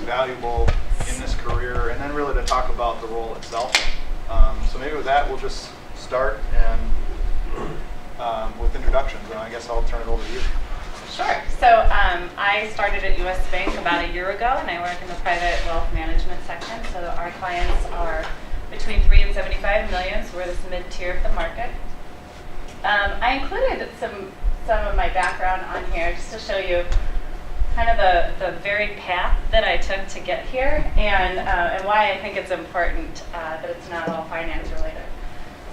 valuable in this career, and then really to talk about the role itself. So maybe with that, we'll just start and with introductions, and I guess I'll turn it over to you. Sure. So I started at US Bank about a year ago, and I work in the private wealth management section. So our clients are between 3 and 75 million, so we're this mid-tier of the market. I included some of my background on here just to show you kind of the varied path that I took to get here, and why I think it's important that it's not all finance related.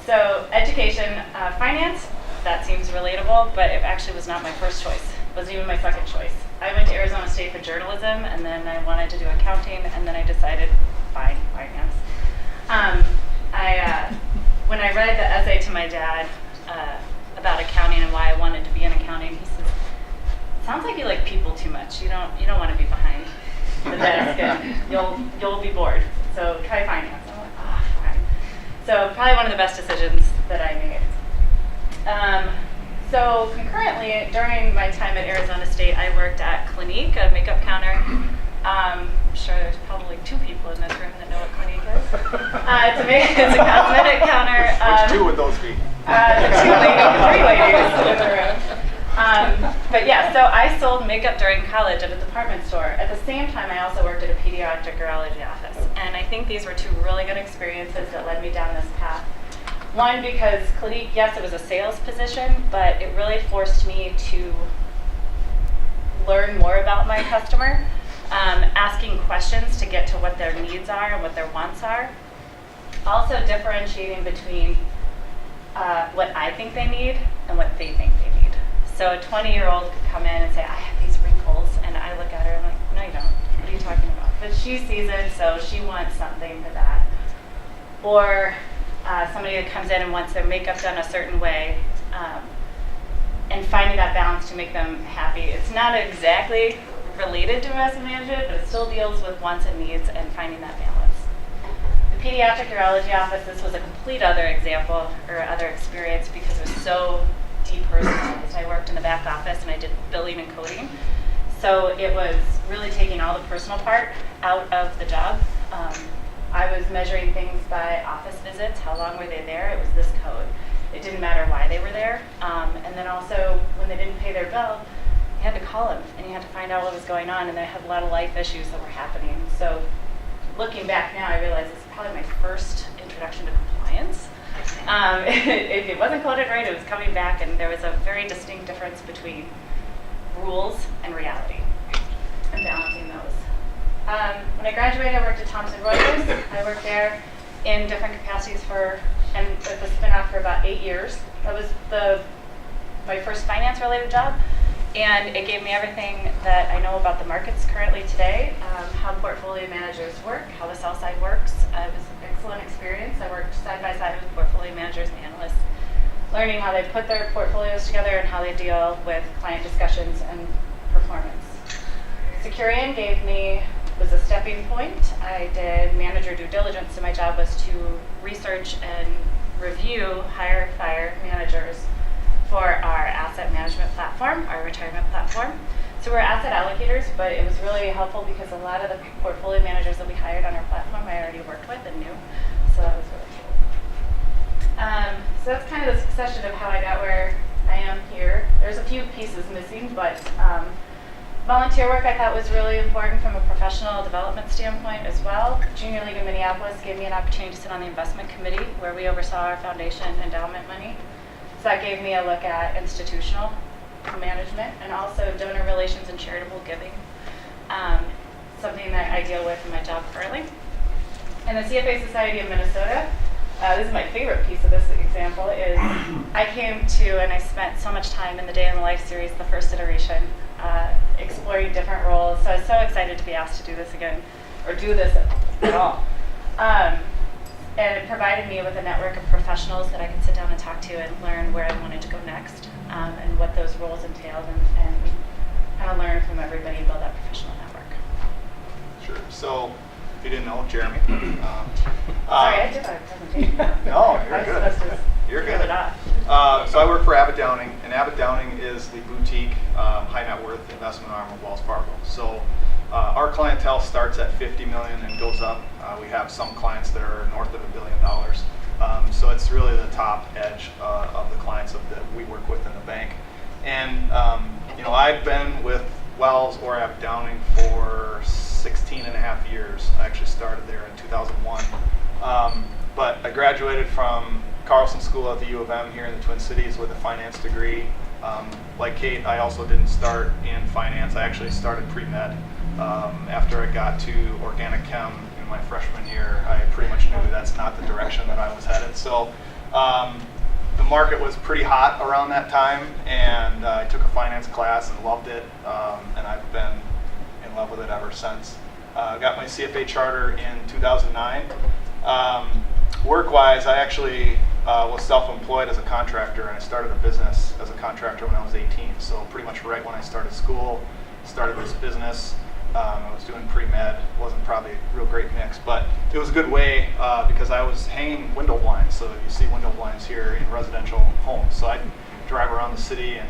So education, finance, that seems relatable, but it actually was not my first choice. It wasn't even my second choice. I went to Arizona State for journalism, and then I wanted to do accounting, and then I decided, fine, finance. When I read the essay to my dad about accounting and why I wanted to be in accounting, he says, "Sounds like you like people too much. You don't want to be behind the desk, and you'll be bored. So try finance." I'm like, "Oh, fine." So probably one of the best decisions that I made. So concurrently, during my time at Arizona State, I worked at Clinique, a makeup counter. I'm sure there's probably 2 people in this room that know what Clinique is. It's a cosmetic counter. Which 2 would those be? The 3 ladies in the room. But yeah, so I sold makeup during college at a department store. At the same time, I also worked at a pediatric urology office. And I think these were 2 really good experiences that led me down this path. One, because Clinique, yes, it was a sales position, but it really forced me to learn more about my customer, asking questions to get to what their needs are and what their wants are. Also differentiating between what I think they need and what they think they need. So a 20-year-old could come in and say, "I have these wrinkles," and I look at her and I'm like, "No, you don't. What are you talking about?" But she's seasoned, so she wants something for that. Or somebody that comes in and wants their makeup done a certain way, and finding that balance to make them happy. It's not exactly related to investment management, but it still deals with wants and needs and finding that balance. The pediatric urology office, this was a complete other example or other experience because it was so depersonalized. I worked in the back office and I did billing and coding. So it was really taking all the personal part out of the job. I was measuring things by office visits. How long were they there? It was this code. It didn't matter why they were there. And then also, when they didn't pay their bill, you had to call them and you had to find out what was going on, and they had a lot of life issues that were happening. So looking back now, I realize it's probably my first introduction to compliance. If it wasn't coded right, it was coming back, and there was a very distinct difference between rules and reality and balancing those. When I graduated, I worked at Thomson Reuters. I worked there in different capacities and with the spin-off for about 8 years. That was my first finance-related job, and it gave me everything that I know about the markets currently today, how portfolio managers work, how the sell side works. It was an excellent experience. I worked side by side with portfolio managers and analysts, learning how they put their portfolios together and how they deal with client discussions and performance. Securian was a stepping point. I did manager due diligence, so my job was to research and review hire, fire managers for our asset management platform, our retirement platform. So we're asset allocators, but it was really helpful because a lot of the portfolio managers that we hired on our platform I already worked with and knew, so that was really cool. So that's kind of the succession of how I got where I am here. There's a few pieces missing, but volunteer work I thought was really important from a professional development standpoint as well. Junior League of Minneapolis gave me an opportunity to sit on the investment committee where we oversaw our foundation endowment money. So that gave me a look at institutional management and also donor relations and charitable giving, something that I deal with in my job currently. And the CFA Society of Minnesota, this is my favorite piece of this example, is I came to and I spent so much time in the Day in the Life series, the first iteration, exploring different roles. So I was so excited to be asked to do this again, or do this at all. And it provided me with a network of professionals that I could sit down and talk to and learn where I wanted to go next, and what those roles entailed, and kind of learn from everybody and build that professional network. Sure. So, if you didn't know, Jeremy. Sorry, I did a presentation. No, you're good. You're good. So I work for Abbot Downing, and Abbot Downing is the boutique high net worth investment arm of Wells Fargo. So Our clientele starts at 50 million and goes up. We have some clients that are north of $1 billion. So it's really the top edge of the clients that we work with in the bank. And I've been with Wells or Abbot Downing for 16 and a half years. I actually started there in 2001. But I graduated from Carlson School at the U of M here in the Twin Cities with a finance degree. Like Kate, I also didn't start in finance. I actually started pre-med. After I got to organic chem in my freshman year, I pretty much knew that's not the direction that I was headed. So the market was pretty hot around that time, and I took a finance class and loved it, and I've been in love with it ever since. Got my CFA charter in 2009. Work-wise, I actually was self-employed as a contractor, and I started a business as a contractor when I was 18. So pretty much right when I started school, started this business. I was doing pre-med. Wasn't probably a real great mix, but it was a good way because I was hanging window blinds. So you see window blinds here in residential homes. So I'd drive around the city and,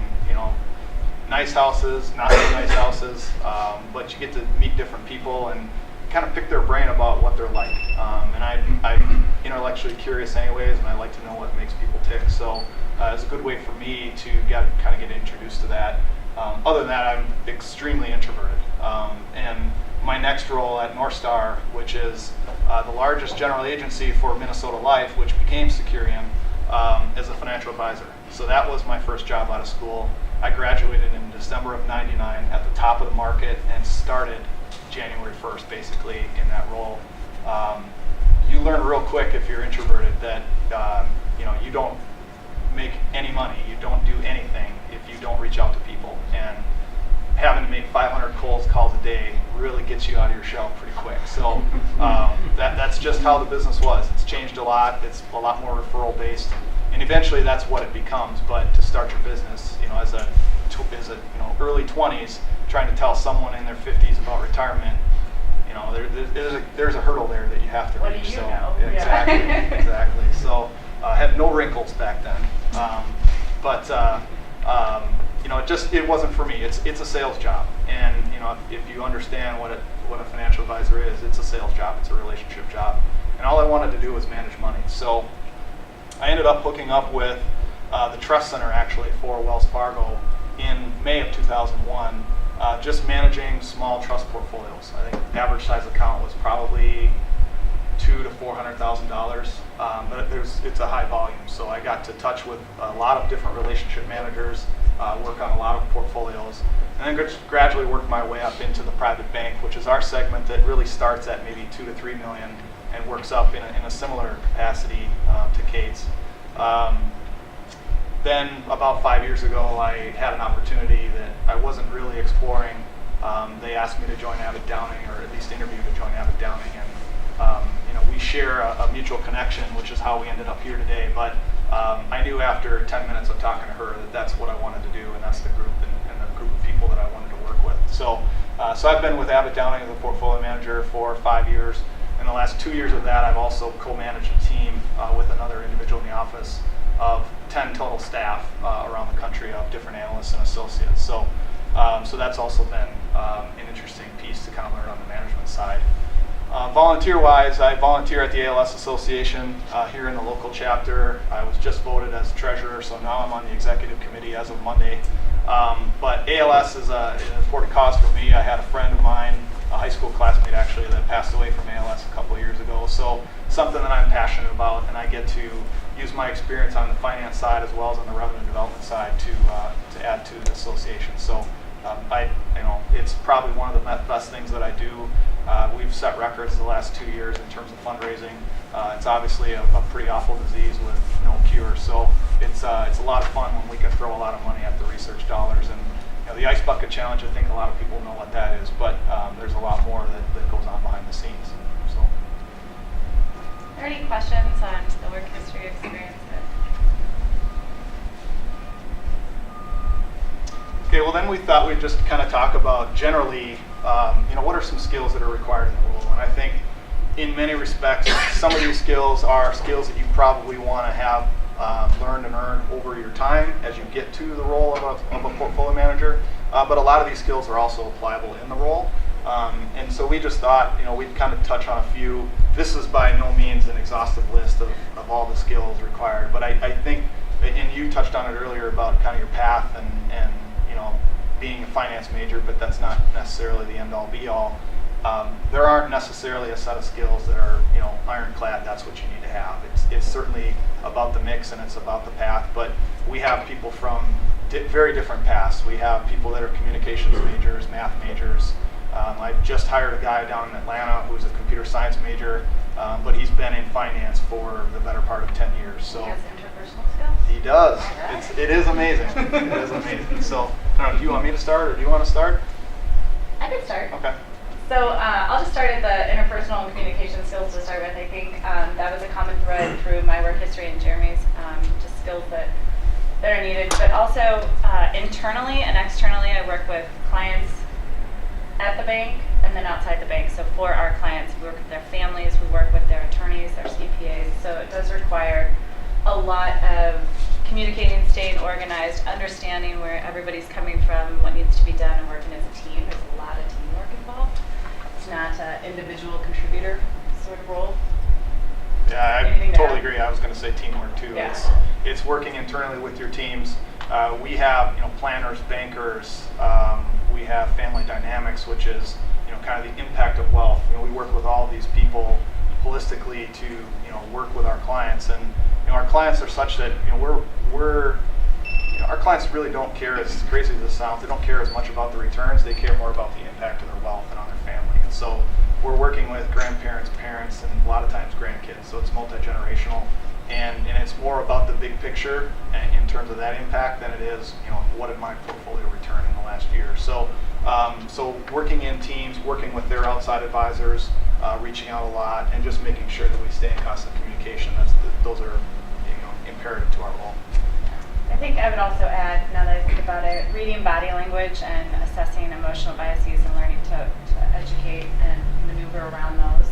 nice houses, not so nice houses, but you get to meet different people and kind of pick their brain about what they're like. And I'm intellectually curious anyways, and I like to know what makes people tick. So it's a good way for me to get introduced to that. Other than that, I'm extremely introverted. And my next role at North Star, which is the largest general agency for Minnesota Life, which became Securian, as a financial advisor. So that was my first job out of school. I graduated in December of '99 at the top of the market and started January 1st, basically, in that role. You learn real quick if you're introverted that you don't make any money, you don't do anything if you don't reach out to people. And having to make 500 cold calls a day really gets you out of your shell pretty quick. So that's just how the business was. It's changed a lot. It's a lot more referral based, and eventually that's what it becomes. But to start your business, as a early 20s, trying to tell someone in their 50s about retirement, there's a hurdle there that you have to reach. What do you so, know? Exactly, Yeah. exactly. So I had no wrinkles back then, but it wasn't for me. It's a sales job, and if you understand what a financial advisor is, it's a sales job. It's a relationship job, and all I wanted to do was manage money. So I ended up hooking up with the trust center actually for Wells Fargo in May of 2001, just managing small trust portfolios. I think the average size account was probably $200,000 to $400,000, but it's a high volume. So I got to touch with a lot of different relationship managers, work on a lot of portfolios, and then gradually worked my way up into the private bank, which is our segment that really starts at maybe 2 to 3 million and works up in a similar capacity to Kate's. Then about 5 years ago, I had an opportunity that I wasn't really exploring. They asked me to join Abbot Downing, or at least interview to join Abbot Downing, and we share a mutual connection, which is how we ended up here today. But I knew after 10 minutes of talking to her that that's what I wanted to do, and that's the group and the group of people that I wanted to work with. So I've been with Abbot Downing as a portfolio manager for 5 years. In the last 2 years of that, I've also co-managed a team with another individual in the office of 10 total staff around the country of different analysts and associates. So that's also been an interesting piece to kind of learn on the management side. Volunteer-wise, I volunteer at the ALS Association here in the local chapter. I was just voted as treasurer, so now I'm on the executive committee as of Monday. But ALS is an important cause for me. I had a friend of mine, a high school classmate actually, that passed away from ALS a couple of years ago. So something that I'm passionate about, and I get to use my experience on the finance side as well as on the revenue development side to add to the association. So it's probably one of the best things that I do. We've set records the last 2 years in terms of fundraising. It's obviously a pretty awful disease with no cure, so it's a lot of fun when we can throw a lot of money at the research dollars. And the ice bucket challenge, I think a lot of people know what that is, but there's a lot more that goes on behind the scenes. So. Are there any questions on the work history experiences? Okay, well then we thought we'd just kind of talk about generally, what are some skills that are required in the role? And I think in many respects, some of these skills are skills that you probably want to have learned and earned over your time as you get to the role of a portfolio manager. But a lot of these skills are also applicable in the role. And so we just thought, we'd kind of touch on a few. This is by no means an exhaustive list of all the skills required, but I think, and you touched on it earlier about kind of your path and being a finance major, but that's not necessarily the end all be all. There aren't necessarily a set of skills that are ironclad. That's what you need to have. It's certainly about the mix and it's about the path, but we have people from very different paths. We have people that are communications majors, math majors. I just hired a guy down in Atlanta who's a computer science major, but he's been in finance for the better part of 10 years. So he has interpersonal skills? He does. Right. It is amazing. It is amazing. So I don't know, do you want me to start or do you want to start? I could start. Okay. So I'll just start at the interpersonal and communication skills to start with. I think that was a common thread through my work history and Jeremy's, just skills that are needed. But also internally and externally, I work with clients at the bank and then outside the bank. So for our clients, we work with their families, we work with their attorneys, their CPAs. So it does require a lot of communicating, staying organized, understanding where everybody's coming from, what needs to be done, and working as a team. There's a lot of teamwork involved. It's not an individual contributor sort of role. Yeah, I totally agree. I was going to say teamwork too. Yeah. It's working internally with your teams. We have planners, bankers. We have family dynamics, which is kind of the impact of wealth. We work with all of these people holistically to work with our clients, and our clients are such that our clients really don't care, as crazy as it sounds, they don't care as much about the returns. They care more about the impact of their wealth and on their family. And so we're working with grandparents, parents, and a lot of times grandkids. So it's multi-generational, and it's more about the big picture in terms of that impact than it is, what did my portfolio return in the last year. So working in teams, working with their outside advisors, reaching out a lot, and just making sure that we stay in constant communication. Those are imperative to our role. I think I would also add, now that I think about it, reading body language and assessing emotional biases and learning to educate and maneuver around those.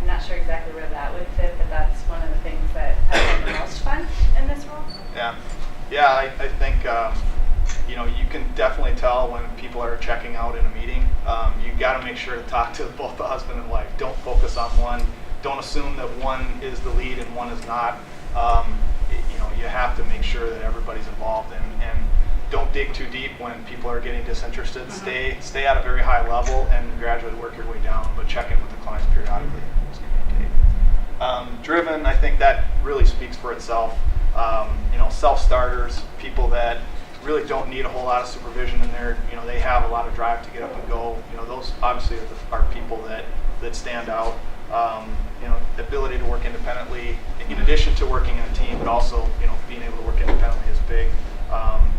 I'm not sure exactly where that would fit, but that's one of the things that I find the most fun in this role. Yeah, I think you can definitely tell when people are checking out in a meeting. You got to make sure to talk to both the husband and wife. Don't focus on one. Don't assume that one is the lead and one is not. You have to make sure that everybody's involved, and don't dig too deep when people are getting disinterested. Mm-hmm. Stay at a very high level and gradually work your way down, but check in with the clients periodically. Driven, I think that really speaks for itself. Self-starters, people that really don't need a whole lot of supervision in there. They have a lot of drive to get up and go. Those obviously are people that stand out. The ability to work independently, in addition to working in a team, but also being able to work independently is big.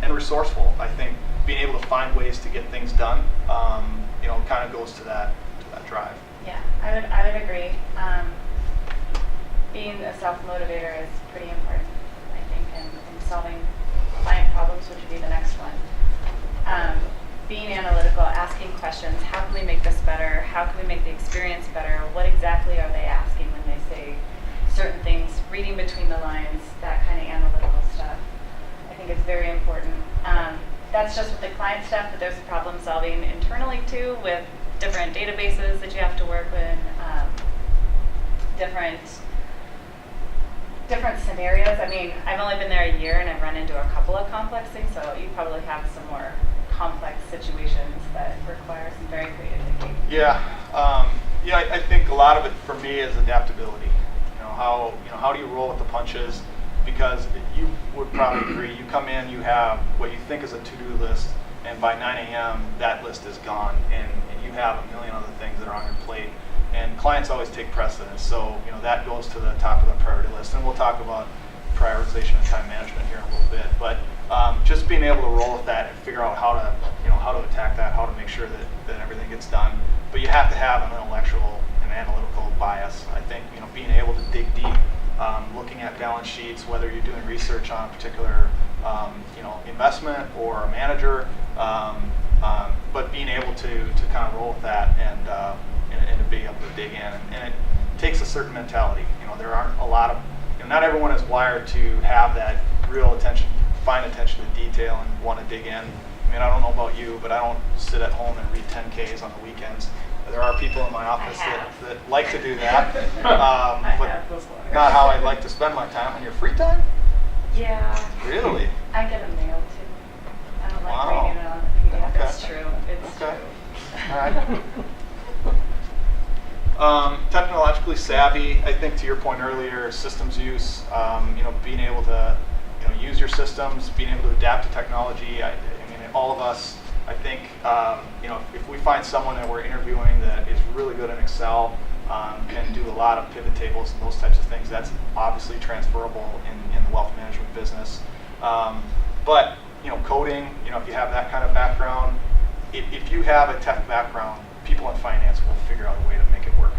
And resourceful. I think being able to find ways to get things done, kind of goes to that drive. Yeah, I would agree. Being a self-motivator is pretty important, I think, in solving client problems, which would be the next one. Being analytical, asking questions, how can we make this better? How can we make the experience better? What exactly are they asking when they say certain things? Reading between the lines, that kind of analytical stuff, I think is very important. That's just with the client stuff, but there's problem solving internally too, with different databases that you have to work with, different scenarios. I mean, I've only been there a year and I've run into a couple of complex things, so you probably have some more complex situations that require some very creative thinking. I think a lot of it for me is adaptability. How do you roll with the punches? Because you would probably agree, you come in, you have what you think is a to-do list, and by 9 a.m. that list is gone, and you have a million other things that are on your plate. And clients always take precedence, so that goes to the top of the priority list. And we'll talk about prioritization and time management here in a little bit. But just being able to roll with that and figure out how to attack that, how to make sure that everything gets done. But you have to have an intellectual and analytical bias. I think being able to dig deep, looking at balance sheets, whether you're doing research on a particular investment or a manager, but being able to kind of roll with that and to be able to dig in, and it takes a certain mentality. There aren't a lot of, not everyone is wired to have that real attention, fine attention to detail, and want to dig in. mean, I don't know about you, but I don't sit at home and read 10Ks on the weekends. There are people in my office that like to do that, but not how I'd like to spend my time. On your free time? Yeah. Really? I get a mail too. I don't like Wow. reading it on the PDF. Okay. It's true. It's Okay. true. All right. Technologically savvy. I think to your point earlier, systems use. Being able to, use your systems, being able to adapt to technology. I mean, all of us. I think, if we find someone that we're interviewing that is really good in Excel, can do a lot of pivot tables and those types of things, that's obviously transferable in the wealth management business. But coding, if you have that kind of background, if you have a tech background, people in finance will figure out a way to make it work.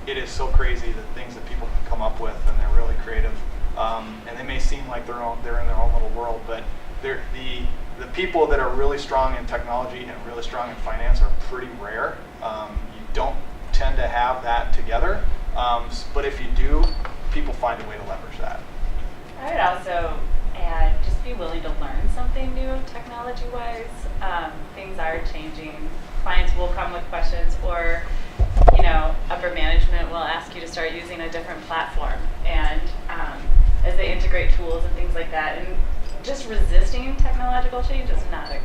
It is so crazy the things that people can come up with, and they're really creative. And they may seem like they're in their own little world, but the people that are really strong in technology and really strong in finance are pretty rare. You don't tend to have that together, but if you do, people find a way to leverage that. I would also add, just be willing to learn something new technology-wise. Things are changing. Clients will come with questions, or upper management will ask you to start using a different platform, and as they integrate tools and things like that. And just resisting technological change is not a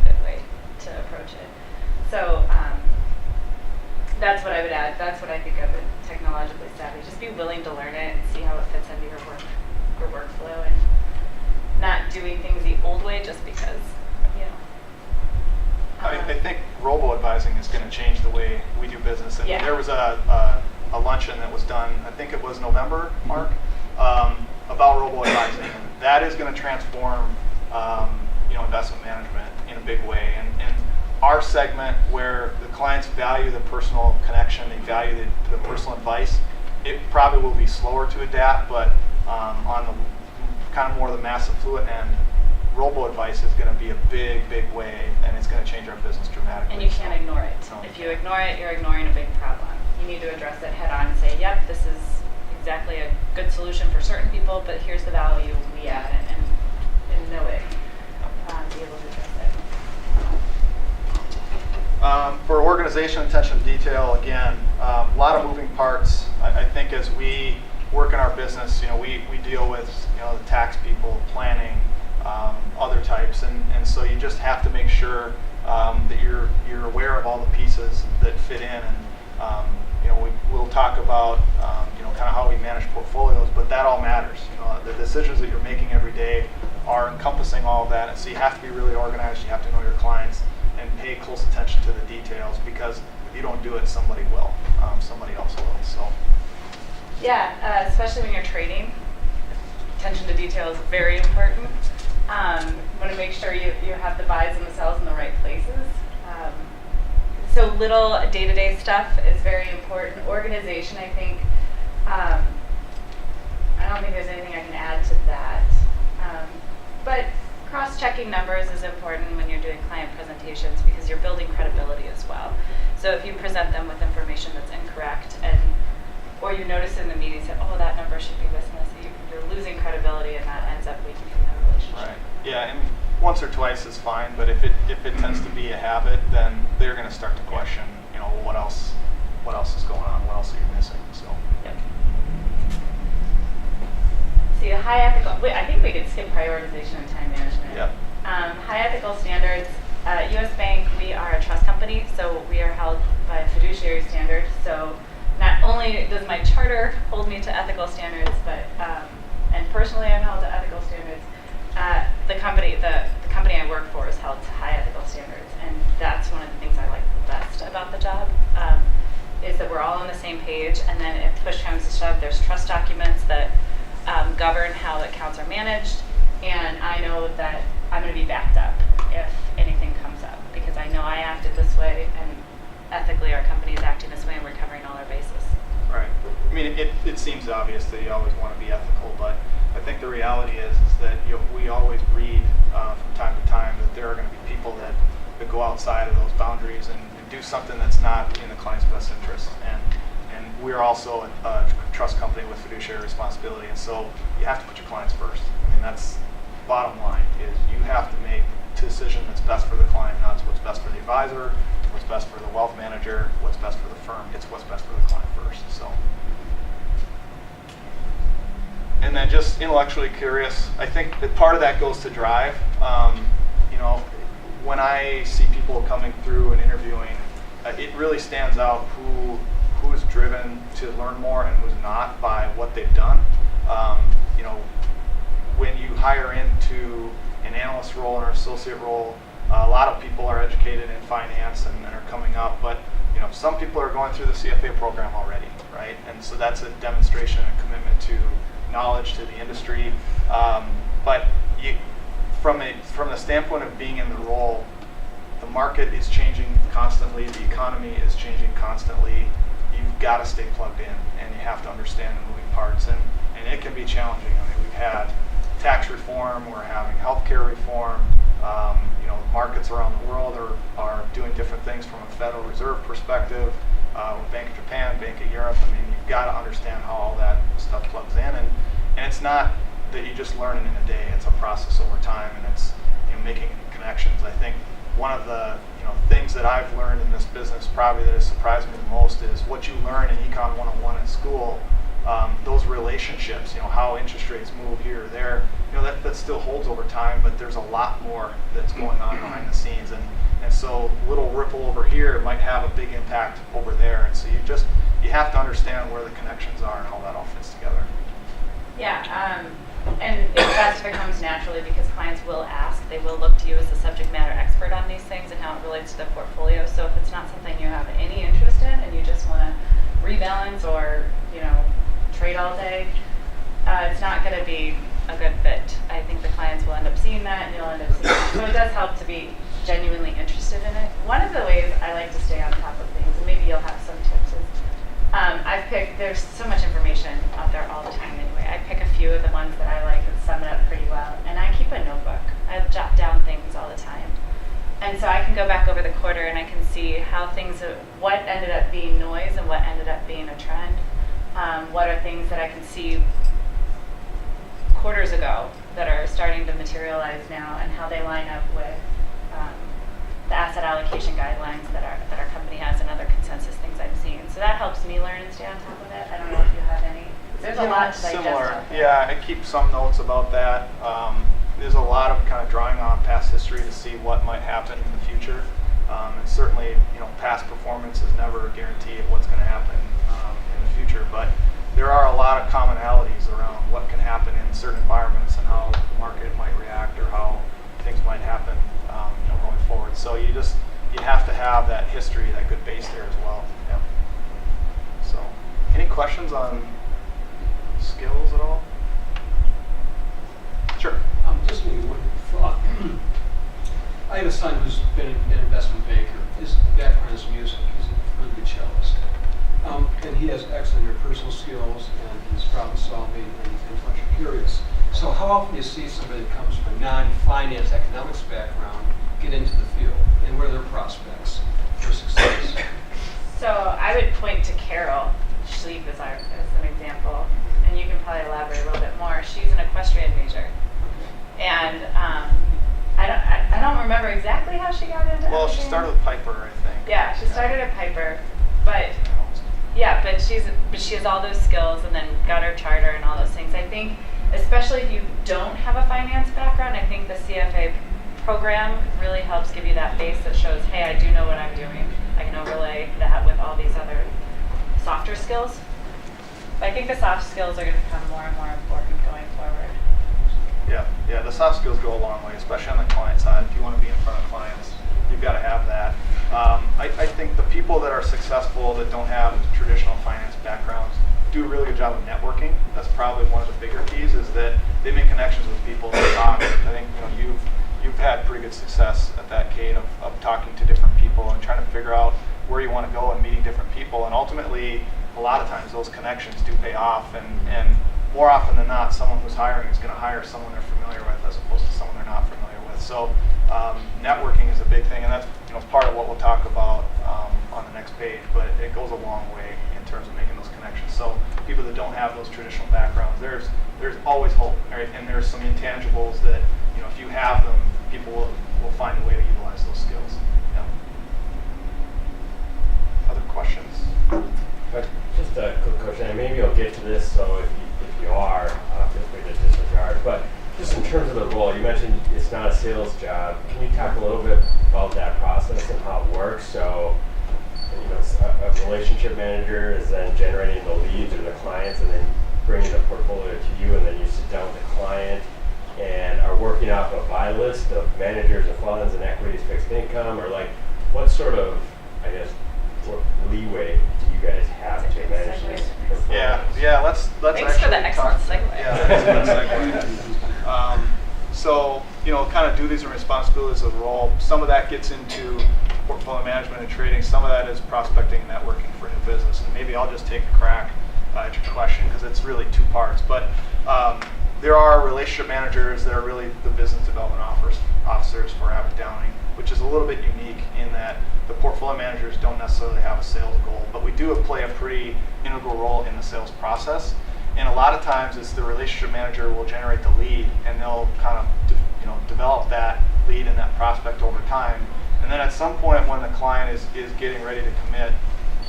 good way to approach it. So that's what I would add. That's what I think of as technologically savvy. Just be willing to learn it and see how it fits into your workflow, and not doing things the old way just because. I think RoboAdvising is going to change the way we do business. And yeah. There was a luncheon that was done, I think it was November, Mark, about RoboAdvising. That is going to transform investment management in a big way. And our segment, where the clients value the personal connection, they value the personal advice, it probably will be slower to adapt, but on the kind of more the mass affluent end, robo-advice is going to be a big way, and it's going to change our business dramatically. And you can't ignore it. If you ignore it, you're ignoring a big problem. You need to address it head on and say, yep, this is exactly a good solution for certain people, but here's the value we add, and know it. Be able to address it. For organization, attention to detail, again, a lot of moving parts. I think as we work in our business, we deal with the tax people, planning, other types, and so you just have to make sure that you're aware of all the pieces that fit in, and we'll talk about kind of how we manage portfolios, but that all matters. The decisions that you're making every day are encompassing all of that, and so you have to be really organized. You have to know your clients and pay close attention to the details, because if you don't do it, somebody will. Somebody else will. So. Yeah, especially when you're trading, attention to detail is very important. You want to make sure you have the buys and the sells in the right places. So little day-to-day stuff is very important. Organization, I think, I don't think there's anything I can add to that. But cross-checking numbers is important when you're doing client presentations, because you're building credibility as well. So if you present them with information that's incorrect, or you notice in the meeting, say, oh, that number should be this, and this, you're losing credibility, and that ends up weakening the relationship. Right. Yeah, and once or twice is fine, but if it tends to be a habit, then they're going to start to question, what else is going on, what else are you missing? So. Yep. See, a high ethical. I think we could skip prioritization and time management. Yep. High ethical standards. U.S. Bank, we are a trust company, so we are held by a fiduciary standard. So not only does my charter hold me to ethical standards, but and personally I'm held to ethical standards. The company I work for is held to high ethical standards, and that's one of the things I like the best about the job, is that we're all on the same page, and then if push comes to shove, there's trust documents that govern how the accounts are managed, and I know that I'm going to be backed up if anything comes up, because I know I acted this way, and ethically our company is acting this way, and we're covering all our bases. Right. I mean, it seems obvious that you always want to be ethical, but I think the reality is that we always read from time to time that there are going to be people that go outside of those boundaries and do something that's not in the client's best interest. And we're also a trust company with fiduciary responsibility, and so you have to put your clients first. I mean, that's bottom line, is you have to make advisor, what's best for the wealth manager, what's best for the firm. It's what's best for the client first. So, and then just intellectually curious. I think that part of that goes to drive. You know, when I see people coming through and interviewing, it really stands out who's driven to learn more and who's not by what they've done. You know, when you hire into an analyst role or associate role, a lot of people are educated in finance and are coming up, but you know, some people are going through the CFA program already, right? And so that's a demonstration and commitment to knowledge, to the industry. But from the standpoint of being in the role, the market is changing constantly, the economy is changing constantly. You've got to stay plugged in, and you have to understand the moving parts, and it can be challenging. I mean, we've had tax reform, we're having healthcare reform. You know, markets around the world are doing different things from a Federal Reserve perspective. With Bank of Japan, Bank of Europe. I mean, you've got to understand how all that stuff plugs in, and it's not that you just learn it in a day. It's a process over time, and it's, you know, making connections. I think one of the, you know, things that I've learned in this business, probably that has surprised me the most, is what you learn in Econ 101 in school. Those relationships, you know, how interest rates move here or there, you know, that still holds over time, but there's a lot more that's going on behind the scenes, and so little ripple over here might have a big impact over there, and so you have to understand where the connections are and how that all fits together. Yeah, and it's best if it comes naturally, because clients will ask. They will look to you as a subject matter expert on these things and how it relates to the portfolio. So if it's not something you have any interest in and you just want to rebalance or, you know, trade all day, it's not going to be a good fit. I think the clients will end up seeing that, and you'll end up seeing it. So it does help to be genuinely interested in it. One of the ways I like to stay on top of things, and maybe you'll have some tips, is there's so much information out there all the time anyway. I pick a few of the ones that I like that sum it up pretty well, and I keep a notebook. I jot down things all the time. And so I can go back over the quarter and I can see how what ended up being noise and what ended up being a trend. What are things that I can see quarters ago that are starting to materialize now, and how they line up with the asset allocation guidelines that our company has and other consensus things I'm seeing. So that helps me learn and stay on top of it. I don't know if you have any. There's a lot to digest. Similar. Yeah, I keep some notes about that. There's a lot of kind of drawing on past history to see what might happen in the future. And certainly, you know, past performance is never a guarantee of what's going to happen in the future. But there are a lot of commonalities around what can happen in certain environments and how the market might react or how things might happen, you know, going forward. So you have to have that history, that good base there as well. Yeah. So, any questions on skills at all? Sure. Just maybe one thought. I have a son who's been an investment banker. His background is music. He's a really good cellist. And he has excellent interpersonal skills, and he's problem solving, and he's intellectually curious. So how often do you see somebody that comes from a non-finance economics background get into the field, and what are their prospects for success? So I would point to Carol Schleep as an example, and you can probably elaborate a little bit more. She's an equestrian major, and I don't remember exactly how she got into. Well, she started with Piper, I think. Yeah, she started at Piper, but she has all those skills, and then got her charter and all those things. I think, especially if you don't have a finance background, I think the CFA program really helps give you that base that shows, hey, I do know what I'm doing. I can overlay that with all these other softer skills. But I think the soft skills are going to become more and more important going forward. Yeah, the soft skills go a long way, especially on the client side. If you want to be in front of clients, you've got to have that. I think the people that are successful that don't have traditional finance backgrounds do a really good job of networking. That's probably one of the bigger keys, is that they make connections with people that talk. I think, you know, you've had pretty good success at that, Kate, of talking to different people and trying to figure out where you want to go and meeting different people. And ultimately, a lot of times those connections do pay off, and more often than not, someone who's hiring is going to hire someone they're familiar with as opposed to someone they're not familiar with. So networking is a big thing, and that's, you know, part of what we'll talk about on the next page, but it goes a long way in terms of making those connections. So people that don't have those traditional backgrounds, there's always hope, right? And there's some intangibles that, you know, if you have them, people will find a way to utilize those skills. Yeah. it's not a sales job. Can you talk a little bit about that process and how it works? So, a relationship manager is then generating the leads or the clients and then bringing the portfolio to you, and then you sit down with the client and are working off a buy list of managers of funds and equities, fixed income, or like what sort of, I guess, what leeway do you guys have to manage this? Yeah. Let's Thanks actually for the excellent talk. segue. Yeah, that's a good segue. So, kind of duties and responsibilities of the role. Some of that gets into portfolio management and trading. Some of that is prospecting and networking for new business. And maybe I'll just take a crack at your question because it's really two parts. But there are relationship managers that are really the business development officers for Abbot Downing, which is a little bit unique in that the portfolio managers don't necessarily have a sales goal, but we do play a pretty integral role in the sales process. And a lot of times it's the relationship manager will generate the lead and they'll kind of develop that lead and that prospect over time. And then at some point when the client is getting ready to commit,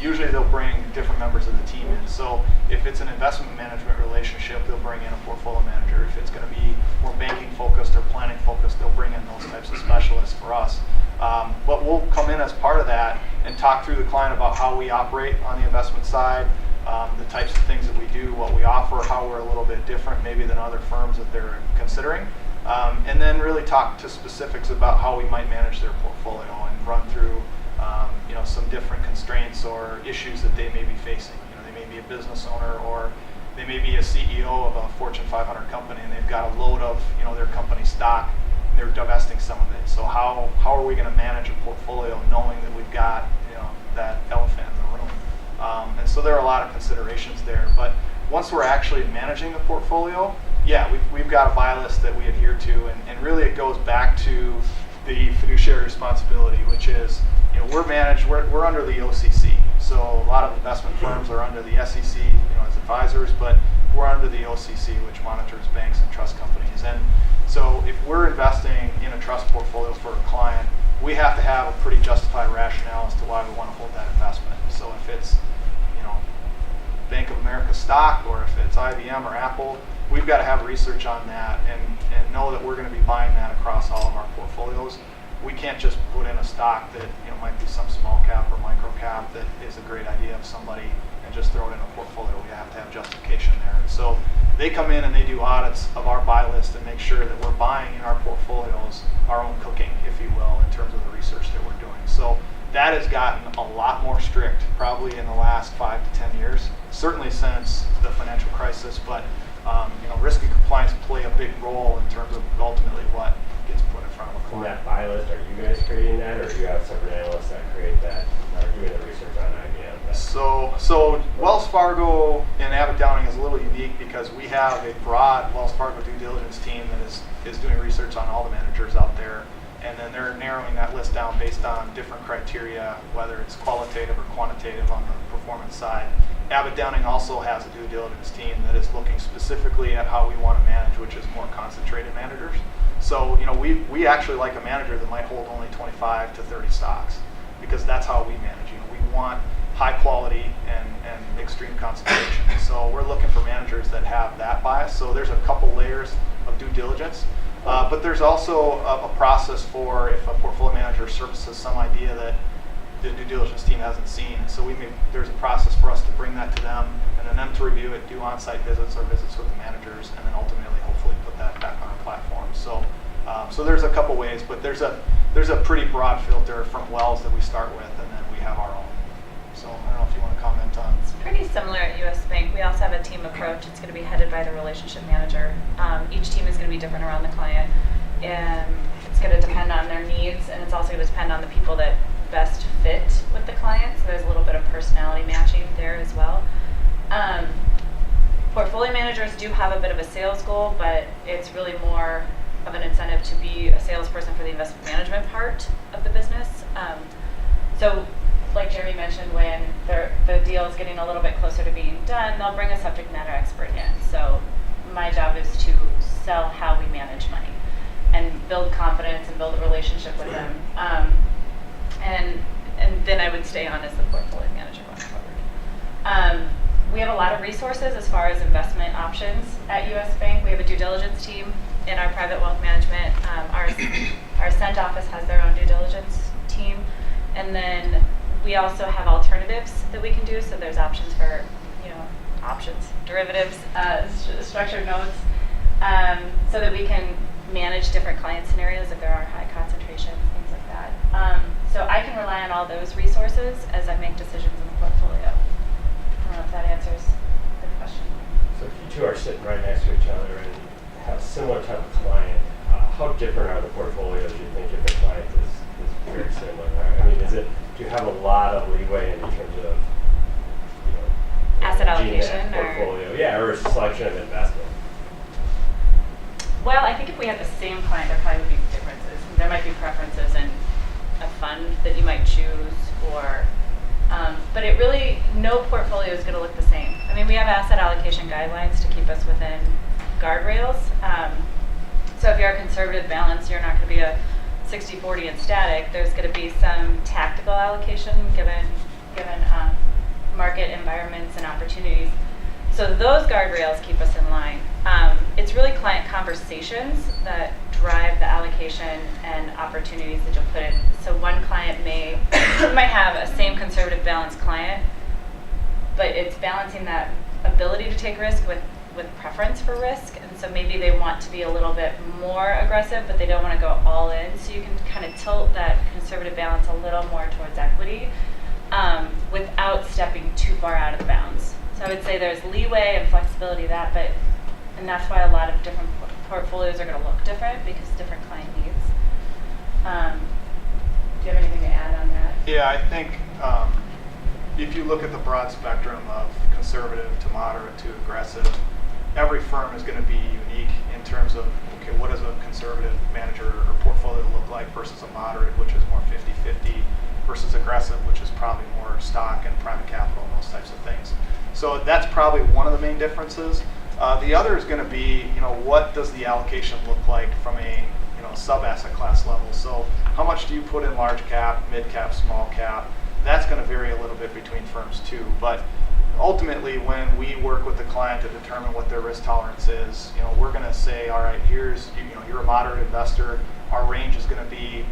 usually they'll bring different members of the team in. So if it's an investment management relationship, they'll bring in a portfolio manager. If it's going to be more banking focused or planning focused, they'll bring in those types of specialists for us. But we'll come in as part of that and talk through the client about how we operate on the investment side, the types of things that we do, what we offer, how we're a little bit different maybe than other firms that they're considering. And then really talk to specifics about how we might manage their portfolio and run through some different constraints or issues that they may be facing. They may be a business owner or they may be a CEO of a Fortune 500 company and they've got a load of their company stock. They're divesting some of it. So how are we going to manage a portfolio knowing that we've got that elephant in the room? And so there are a lot of considerations there. But once we're actually managing the portfolio, we've got a buy list that we adhere to, and really it goes back to the fiduciary responsibility, which is we're under the OCC. So a lot of investment firms are under the SEC as advisors, but we're under the OCC, which monitors banks and trust companies. And so if we're investing in a trust portfolio for a client, we have to have a pretty justified rationale as to why we want to hold that investment. So if it's Bank of America stock or if it's IBM or Apple, we've got to have research on that and know that we're going to be buying that across all of our portfolios. We can't just put in a stock that might be some small cap or micro cap that is a great idea of somebody and just throw it in a portfolio. We have to have justification there. And so they come in and they do audits of our buy list and make sure that we're buying in our portfolios our own cooking, if you will, in terms of the research that we're doing. So that has gotten a lot more strict probably in the last 5 to 10 years, certainly since the financial crisis, but risk and compliance play a big role in terms of ultimately what gets put in front of a From client. that buy list, are you guys creating that, or do you have separate analysts that create that, are doing the research on IBM? So Wells Fargo and Abbot Downing is a little unique because we have a broad Wells Fargo due diligence team that is doing research on all the managers out there, and then they're narrowing that list down based on different criteria, whether it's qualitative or quantitative on the performance side. Abbot Downing also has a due diligence team that is looking specifically at how we want to manage, which is more concentrated managers. So we actually like a manager that might hold only 25 to 30 stocks because that's how we manage. We want high quality and extreme concentration. So we're looking for managers that have that bias. So there's a couple layers of due diligence. But there's also a process for if a portfolio manager surfaces some idea that the due diligence team hasn't seen. So there's a process for us to bring that to them and then them to review it, do on-site visits or visits with the managers, and then ultimately hopefully put that back on our platform. So there's a couple ways, but there's a pretty broad filter from Wells that we start with, and then we have our own. So I don't know if you want to comment on. It's pretty similar at US Bank. We also have a team approach. It's going to be headed by the relationship manager. Each team is going to be different around the client, and it's going to depend on their needs, and it's also going to depend on the people that best fit with the client. So there's a little bit of personality matching there as well. Portfolio managers do have a bit of a sales goal, but it's really more of an incentive to be a salesperson for the investment management part of the business. So like Jeremy mentioned, when the deal is getting a little bit closer to being done, they'll bring a subject matter expert in. So my job is to sell how we manage money and build confidence and build a relationship with them. And then I would stay on as the portfolio manager going forward. We have a lot of resources as far as investment options at US Bank. We have a due diligence team in our private wealth management. Our Ascent office has their own due diligence team. And then we also have alternatives that we can do. So there's options for, derivatives, structured notes, so that we can manage different client scenarios if there are high concentrations, things like that. So I can rely on all those resources as I make decisions in the portfolio. I don't know if that answers the question. So if you two are sitting right next to each other and have similar type of client, how different are the portfolios you think if the client is very similar? I mean, do you have a lot of leeway in terms of, asset managing allocation that portfolio, or a selection of investment? Well, I think if we had the same client, there probably would be differences. There might be preferences in a fund that you might choose, but it really, no portfolio is going to look the same. I mean, we have asset allocation guidelines to keep us within guardrails. So if you're a conservative balance, you're not going to be a 60-40 and static. There's going to be some tactical allocation given market environments and opportunities. So those guardrails keep us in line. It's really client conversations that drive the allocation and opportunities that you'll put in. So one client might have a same conservative balanced client, but it's balancing that ability to take risk with preference for risk. And so maybe they want to be a little bit more aggressive, but they don't want to go all in. So you can kind of tilt that conservative balance a little more towards equity without stepping too far out of the bounds. So I would say there's leeway and flexibility to that, and that's why a lot of different portfolios are going to look different because different client needs. Do you have anything to add on that? Yeah, I think if you look at the broad spectrum of conservative to moderate to aggressive, every firm is going to be unique in terms of, okay, what does a conservative manager or portfolio look like versus a moderate, which is more 50-50, versus aggressive, which is probably more stock and private capital and those types of things. So that's probably one of the main differences. The other is going to be, what does the allocation look like from a sub-asset class level? So how much do you put in large cap, mid cap, small cap? That's going to vary a little bit between firms too. But ultimately, when we work with the client to determine what their risk tolerance is, we're going to say, all right, here's, you're a moderate investor. Our range is going to be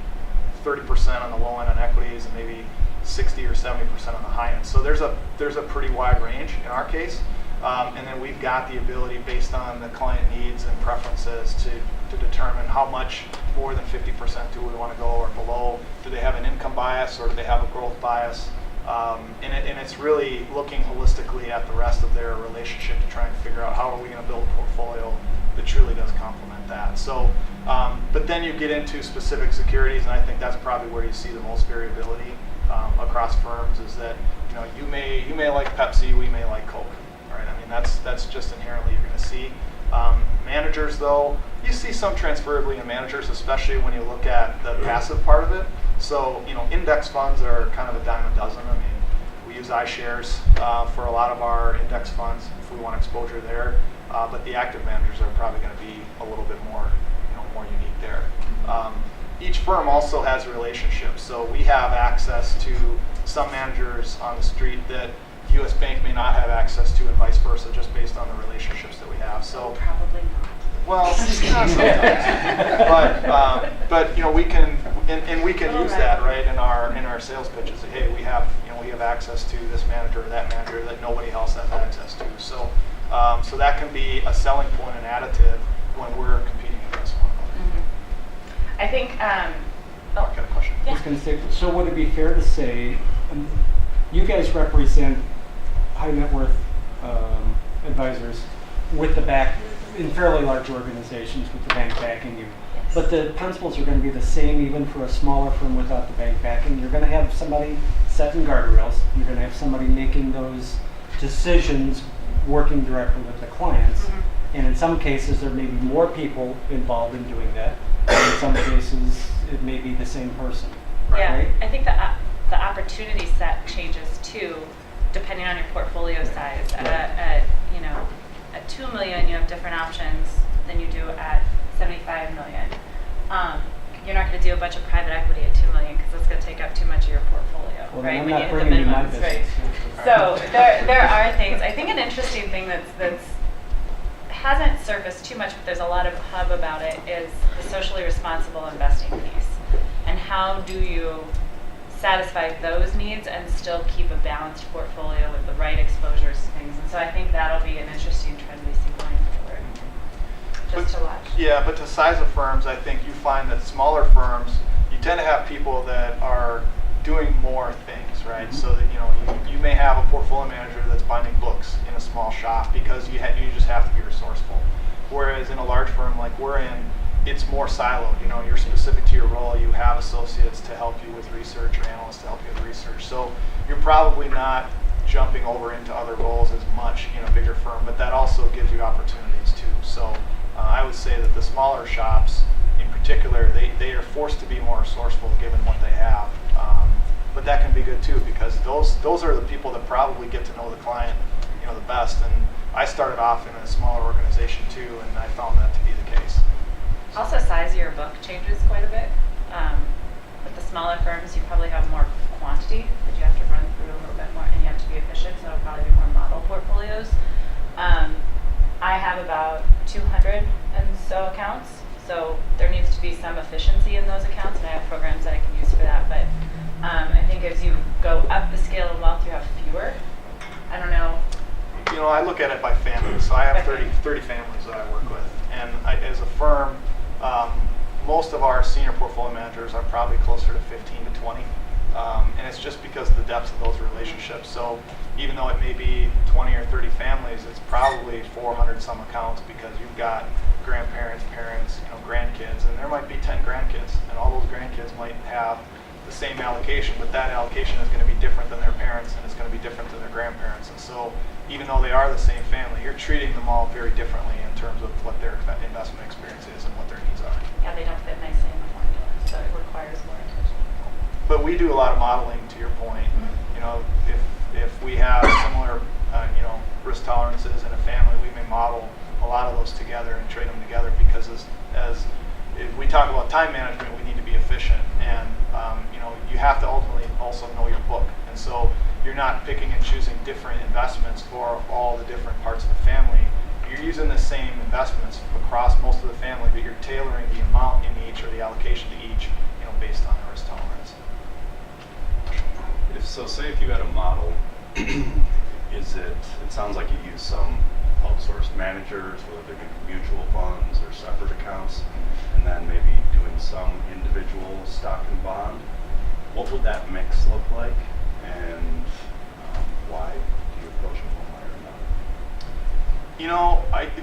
30% on the low end on equities and maybe 60 or 70% on the high end. So there's a pretty wide range in our case. And then we've got the ability, based on the client needs and preferences, to determine how much more than 50% do we want to go or below. Do they have an income bias or do they have a growth bias? And it's really looking holistically at the rest of their relationship to try and figure out how are we going to build a portfolio that truly does complement that. So, but then you get into specific securities, and I think that's probably where you see the most variability across firms. Is that you may like Pepsi, we may like Coke, right? I mean that's just inherently you're going to see. Managers, though, you see some transferably in managers, especially when you look at the passive part of it. So index funds are kind of a dime a dozen. I mean, we use iShares for a lot of our index funds if we want exposure there. But the active managers are probably going to be a little bit more, more unique there. Each firm also has relationships, so we have access to some managers on the street that U.S. Bank may not have access to, and vice versa, just based on the relationships that we have. So Probably not. well, not sometimes, but we can and we can use that right in our sales pitches. Hey, we have access to this manager or that manager that nobody else has access to. So so that can be a selling point and additive when we're competing against one another. Mm-hmm. I think. Got a question. I was going to say, so would it be fair to say, you guys represent high net worth advisors with the back in fairly large organizations with the bank backing you. Yes. But the principles are going to be the same even for a smaller firm without the bank backing. You're going to have somebody setting guardrails. You're going to have somebody making those decisions, working directly with the clients. Mm-hmm. And in some cases, there may be more people involved in doing that. And in some cases, it may be the same person. Yeah, Right? I think the opportunity set changes too, depending on your portfolio size. At 2 million, you have different options than you do at 75 million. You're not going to do a bunch of private equity at 2 million because it's going to take up too much of your portfolio, Well, right? I'm When not you hit the bringing you my minimums, right? business. So there are things. I think an interesting thing that's hasn't surfaced too much, but there's a lot of hub about it, is the socially responsible investing piece. And how do you satisfy those needs and still keep a balanced portfolio with the right exposures to things? And so I think that'll be an interesting trend we see going forward. Just to watch. Yeah, but to size of firms, I think you find that smaller firms, you tend to have people that are doing more things, right? So that you may have a portfolio manager that's binding books in a small shop because you just have to be resourceful. Whereas in a large firm like we're in, it's more siloed. You're specific to your role. You have associates to help you with research or analysts to help you with research. So you're probably not jumping over into other roles as much in a bigger firm, but that also gives you opportunities too. So I would say that the smaller shops in particular, they are forced to be more resourceful given what they have. But that can be good too, because those are the people that probably get to know the client the best. And I started off in a smaller organization too, and I found that to be the case. Also, size of your book changes quite a bit. With the smaller firms, you probably have more quantity that you have to run through a little bit more, and you have to be efficient, so it'll probably be more model portfolios. I have about 200 and so accounts, so there needs to be some efficiency in those accounts, and I have programs that I can use for that. But I think as you go up the scale of wealth, you have fewer. I don't know. I look at it by family. So I have 30 families that I work with. And as a firm, most of our senior portfolio managers are probably closer to 15 to 20. And it's just because of the depth of those relationships. So even though it may be 20 or 30 families, it's probably 400 some accounts because you've got grandparents, parents, grandkids, and there might be 10 grandkids. And all those grandkids might have the same allocation, but that allocation is going to be different than their parents, and it's going to be different than their grandparents. And so even though they are the same family, you're treating them all very differently in terms of what their investment experience is and what their needs are. Yeah, they don't fit nicely in the formula, so it requires more attention. But we do a lot of modeling, to your point. If we have similar risk tolerances in a family, we may model a lot of those together and trade them together, because as if we talk about time management, we need to be efficient, and you have to ultimately also know your book. And so you're not picking and choosing different investments for all the different parts of the family. You're using the same investments across most of the family, but you're tailoring the amount in each or the allocation to each, based on the risk tolerance. Say if you had a model, it sounds like you use some outsourced managers, whether they be mutual funds or separate accounts, and then maybe doing some individual stock and bond. What would that mix look like, and why do you approach it one way or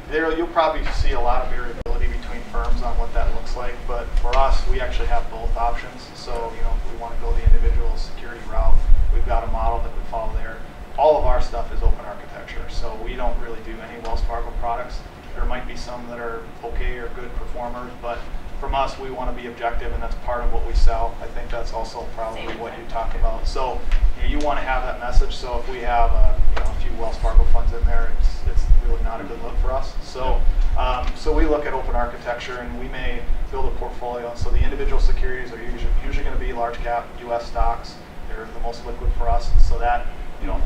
another? You'll probably see a lot of variability between firms on what that looks like, but for us, we actually have both options. So, if we want to go the individual security route, we've got a model that we follow there. All of our stuff is open architecture, so we don't really do any Wells Fargo products. There might be some that are okay or good performers, but from us, we want to be objective, and that's part of what we sell. I think that's also probably what you talk about. So you want to have that message. So if we have a few Wells Fargo funds in there, it's really not a good look for us. So so we look at open architecture, and we may build a portfolio. And so the individual securities are usually going to be large cap U.S. stocks. They're the most liquid for us. So that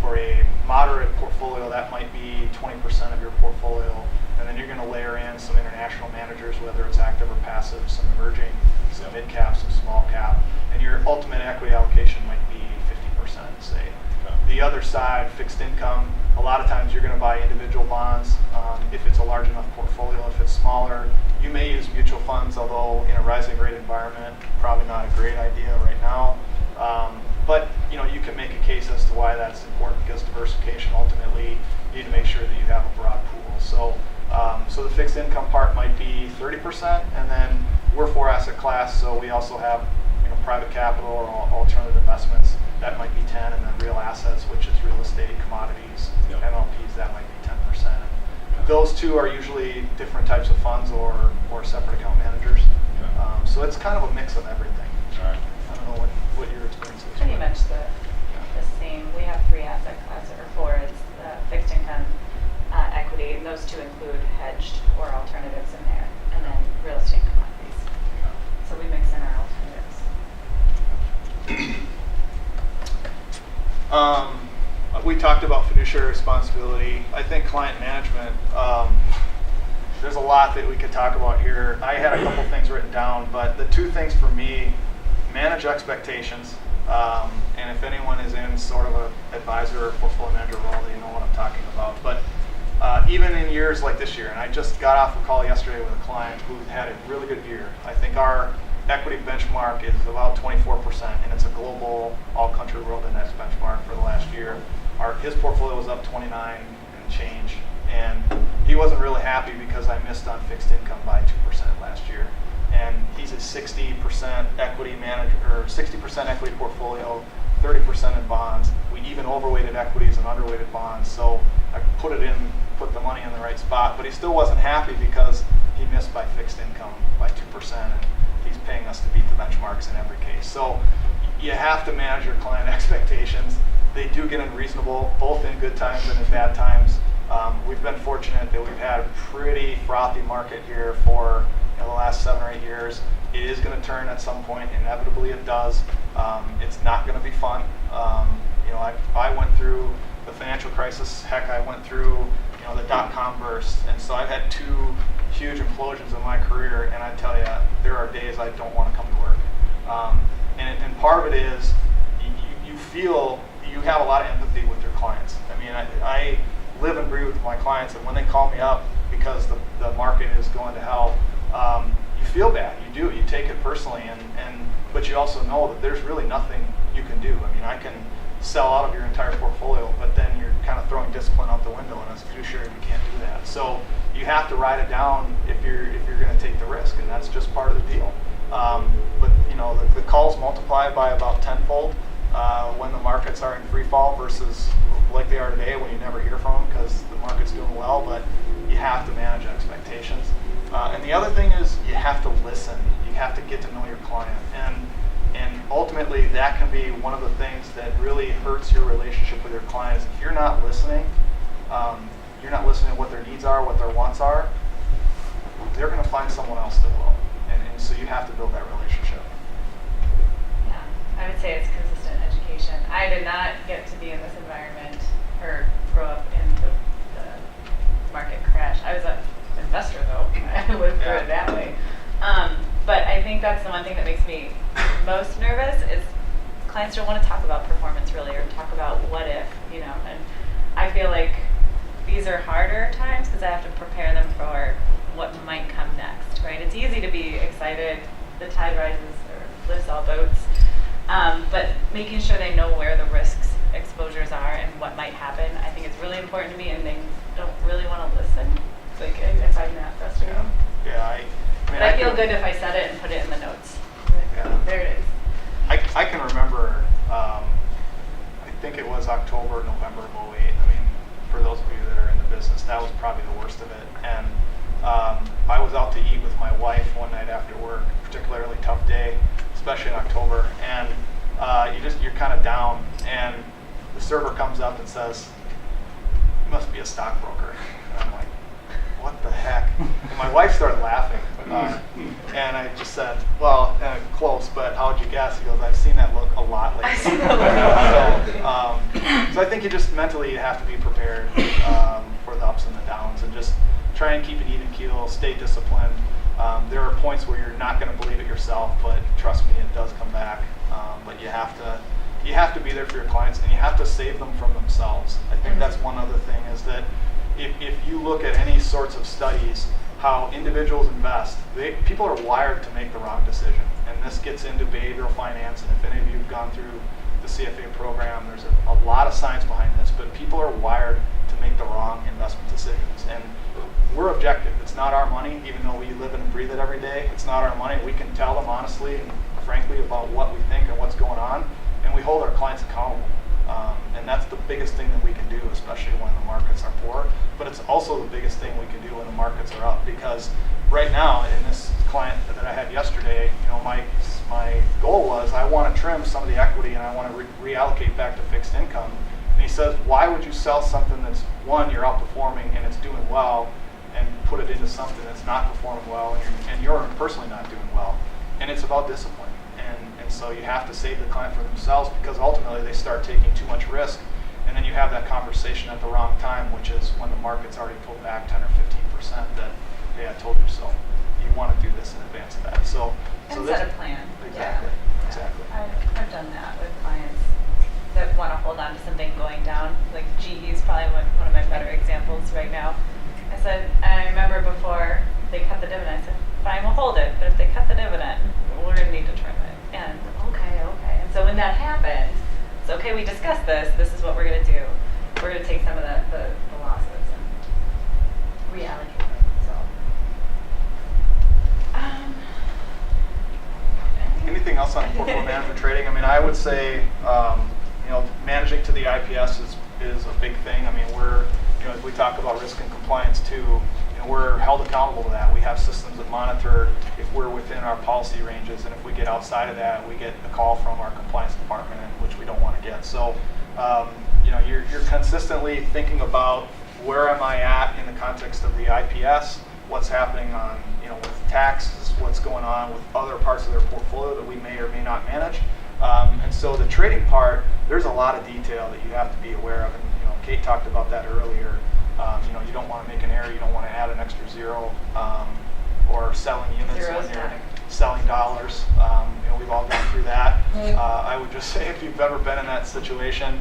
for a moderate portfolio, that might be 20% of your portfolio. And then you're going to layer in some international managers, whether it's active or passive, some emerging, some mid cap, some small cap, and your ultimate equity allocation might be 50%, say. Okay. The other side, fixed income, a lot of times you're going to buy individual bonds if it's a large enough portfolio. If it's smaller, you may use mutual funds, although in a rising rate environment, probably not a great idea right now. But you can make a case as to why that's important, because diversification, ultimately, you need to make sure that you have a broad pool. So the fixed income part might be 30%, and then we're 4 asset class, so we also have private capital or alternative investments. That might be 10, and then real assets, which is real estate, commodities, MLPs, that might be 10%. Those two are usually different types of funds or separate account managers. So it's kind of a mix of everything. All right. I don't know what your experience is. Pretty much the same. We have 3 asset classes, or 4 is fixed income, equity, and those 2 include hedged or alternatives in there, and then real estate commodities. So we mix in our alternatives. We talked about fiduciary responsibility. I think client management, there's a lot that we could talk about here. I had a couple things written down, but the two things for me, manage expectations. And if anyone is in sort of an advisor or portfolio manager role, they know what I'm talking about. But even in years like this year, and I just got off a call yesterday with a client who had a really good year. I think our equity benchmark is about 24%, and it's a global, all-country world index benchmark for the last year. His portfolio was up 29 and change, and he wasn't really happy because I missed on fixed income by 2% last year. And he's a 60% equity manager, or 60% equity portfolio, 30% in bonds. We even overweighted equities and underweighted bonds, so I put the money in the right spot. But he still wasn't happy because he missed by fixed income by 2%, and he's paying us to beat the benchmarks in every case. So you have to manage your client expectations. They do get unreasonable, both in good times and in bad times. We've been fortunate that we've had a pretty frothy market here for the last 7 or 8 years. It is going to turn at some point. Inevitably, it does. It's not going to be fun. I went through the financial crisis. Heck, I went through the dot-com burst, and so I've had 2 huge implosions in my career. And I tell you, there are days I don't want to come to work. And part of it is you feel you have a lot of empathy with your clients. I mean, I live and breathe with my clients, and when they call me up because the market is going to hell, you feel bad. You do. You take it personally, but you also know that there's really nothing you can do. I mean, I can sell out of your entire portfolio, but then you're kind of throwing discipline out the window, and as a fiduciary, we can't do that. So you have to ride it down if you're going to take the risk, and that's just part of the deal. But the calls multiply by about tenfold when the markets are in free fall versus like they are today when you never hear from them because the market's doing well. But you have to manage expectations. And the other thing is you have to listen. You have to get to know your client. And ultimately, that can be one of the things that really hurts your relationship with your clients. If you're not listening to what their needs are, what their wants are, they're going to find someone else that will. And so you have to build that relationship. Yeah, I would say it's consistent education. I did not get to be in this environment or grow up in the market crash. I was an investor, though. I lived through it that way. But I think that's the one thing that makes me most nervous is clients don't want to talk about performance really or talk about what if, and I feel like these are harder times because I have to prepare them for what might come next, right? It's easy to be excited, the tide rises or lifts all boats, but making sure they know where the risks, exposures are and what might happen, I think it's really important to me, and they don't really want to listen. It's like, I find that frustrating. Yeah, But I feel good if I said it and put it in the notes. Yeah. There it is. I can remember, I think it was October, November of 2008. I mean, for those of you that are in the business, that was probably the worst of it. And I was out to eat with my wife one night after work, particularly tough day, especially in October. And you're kind of down, and the server comes up and says, "You must be a stockbroker." And I'm like, what the heck? And my wife started laughing. And I just said, well, close, but how'd you guess? He goes, I've seen that look a lot lately. So I think you just mentally you have to be prepared for the ups and the downs and just try and keep an even keel, stay disciplined. There are points where you're not going to believe it yourself, but trust me, it does come back. But you have to be there for your clients, and you have to save them from themselves. I think that's one other thing is that if you look at any sorts of studies, how individuals invest, people are wired to make the wrong decision. And this gets into behavioral finance, and if any of you have gone through the CFA program, there's a lot of science behind this, but people are wired to make the wrong investment decisions. And we're objective. It's not our money, even though we live and breathe it every day. It's not our money. We can tell them honestly and frankly about what we think and what's going on, and we hold our clients accountable. And that's the biggest thing that we can do, especially when the markets are poor. But it's also the biggest thing we can do when the markets are up, because right now, in this client that I had yesterday, my goal was I want to trim some of the equity and I want to reallocate back to fixed income. And he says, why would you sell something that's, one, you're outperforming and it's doing well, and put it into something that's not performing well and you're personally not doing well? And it's about discipline. And so you have to save the client from themselves, because ultimately they start taking too much risk, and then you have that conversation at the wrong time, which is when the market's already pulled back 10 or 15%, that hey, I told you so. You want to do this in advance of that. So And this, set a plan. Exactly. Yeah. Exactly. I've done that with clients that want to hold on to something going down. Like GE is probably one of my better examples right now. I remember before they cut the dividend, I said, fine, we'll hold it, but if they cut the dividend, we're going to need to trim it. And okay. And so when that happened, it's okay, we discussed this is what we're going to do. We're going to take some of the losses and reallocate them. So, Anything else on portfolio management trading? I mean, I would say, managing to the IPS is a big thing. I mean, as we talk about risk and compliance too, we're held accountable to that. We have systems that monitor if we're within our policy ranges, and if we get outside of that, we get a call from our compliance department, which we don't want to get. So, you're consistently thinking about where am I at in the context of the IPS, what's happening on, with taxes, what's going on with other parts of their portfolio that we may or may not manage. And so the trading part, there's a lot of detail that you have to be aware of. And, Kate talked about that earlier. You don't want to make an error. You don't want to add an extra zero or selling units Zero's when you're matter. selling dollars. We've all gone through that. I would just say if you've ever been in that situation,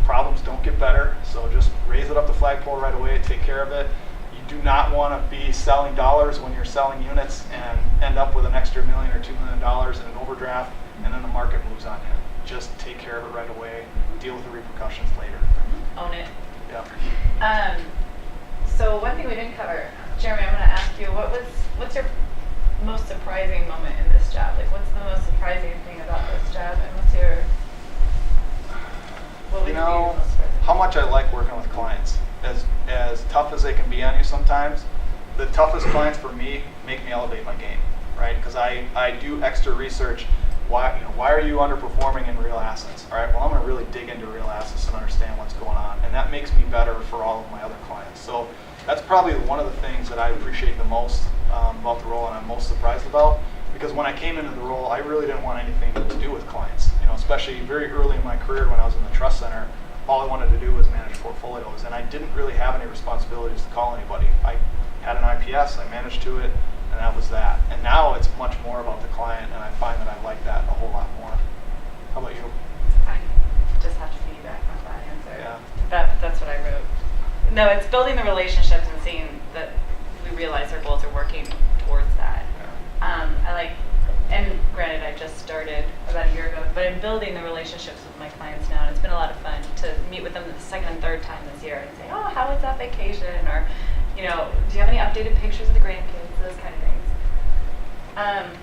problems don't get better. So just raise it up the flagpole right away, take care of it. You do not want to be selling dollars when you're selling units and end up with an extra $1 million or $2 million in an overdraft, and then the market moves on you. Just take care of it right away. Deal with the repercussions later. own it. Yeah. So one thing we didn't cover, Jeremy, I'm going to ask you, what's your most surprising moment in this job? Like, what's the most surprising thing about this job, and what would be your most surprising? How much I like working with clients. As tough as they can be on you sometimes, the toughest clients for me make me elevate my game, right? Because I do extra research. Why are you underperforming in real assets? All right, well, I'm going to really dig into real assets and understand what's going on, and that makes me better for all of my other clients. So that's probably one of the things that I appreciate the most about the role, and I'm most surprised about, because when I came into the role, I really didn't want anything to do with clients. Especially very early in my career when I was in the trust center, all I wanted to do was manage portfolios, and I didn't really have any responsibilities to call anybody. I had an IPS, I managed to it, and that was that. And now it's much more about the client, and I find that I like that a whole lot more. How about you? I just have to piggyback on that answer. Yeah. That's what I wrote. No, it's building the relationships and seeing that we realize our goals are working towards that. Yeah. I like, and granted, I just started about a year ago, but I'm building the relationships with my clients now, and it's been a lot of fun to meet with them the second and third time this year and say, oh, how was that vacation? Or, do you have any updated pictures of the grandkids? Those kind of things.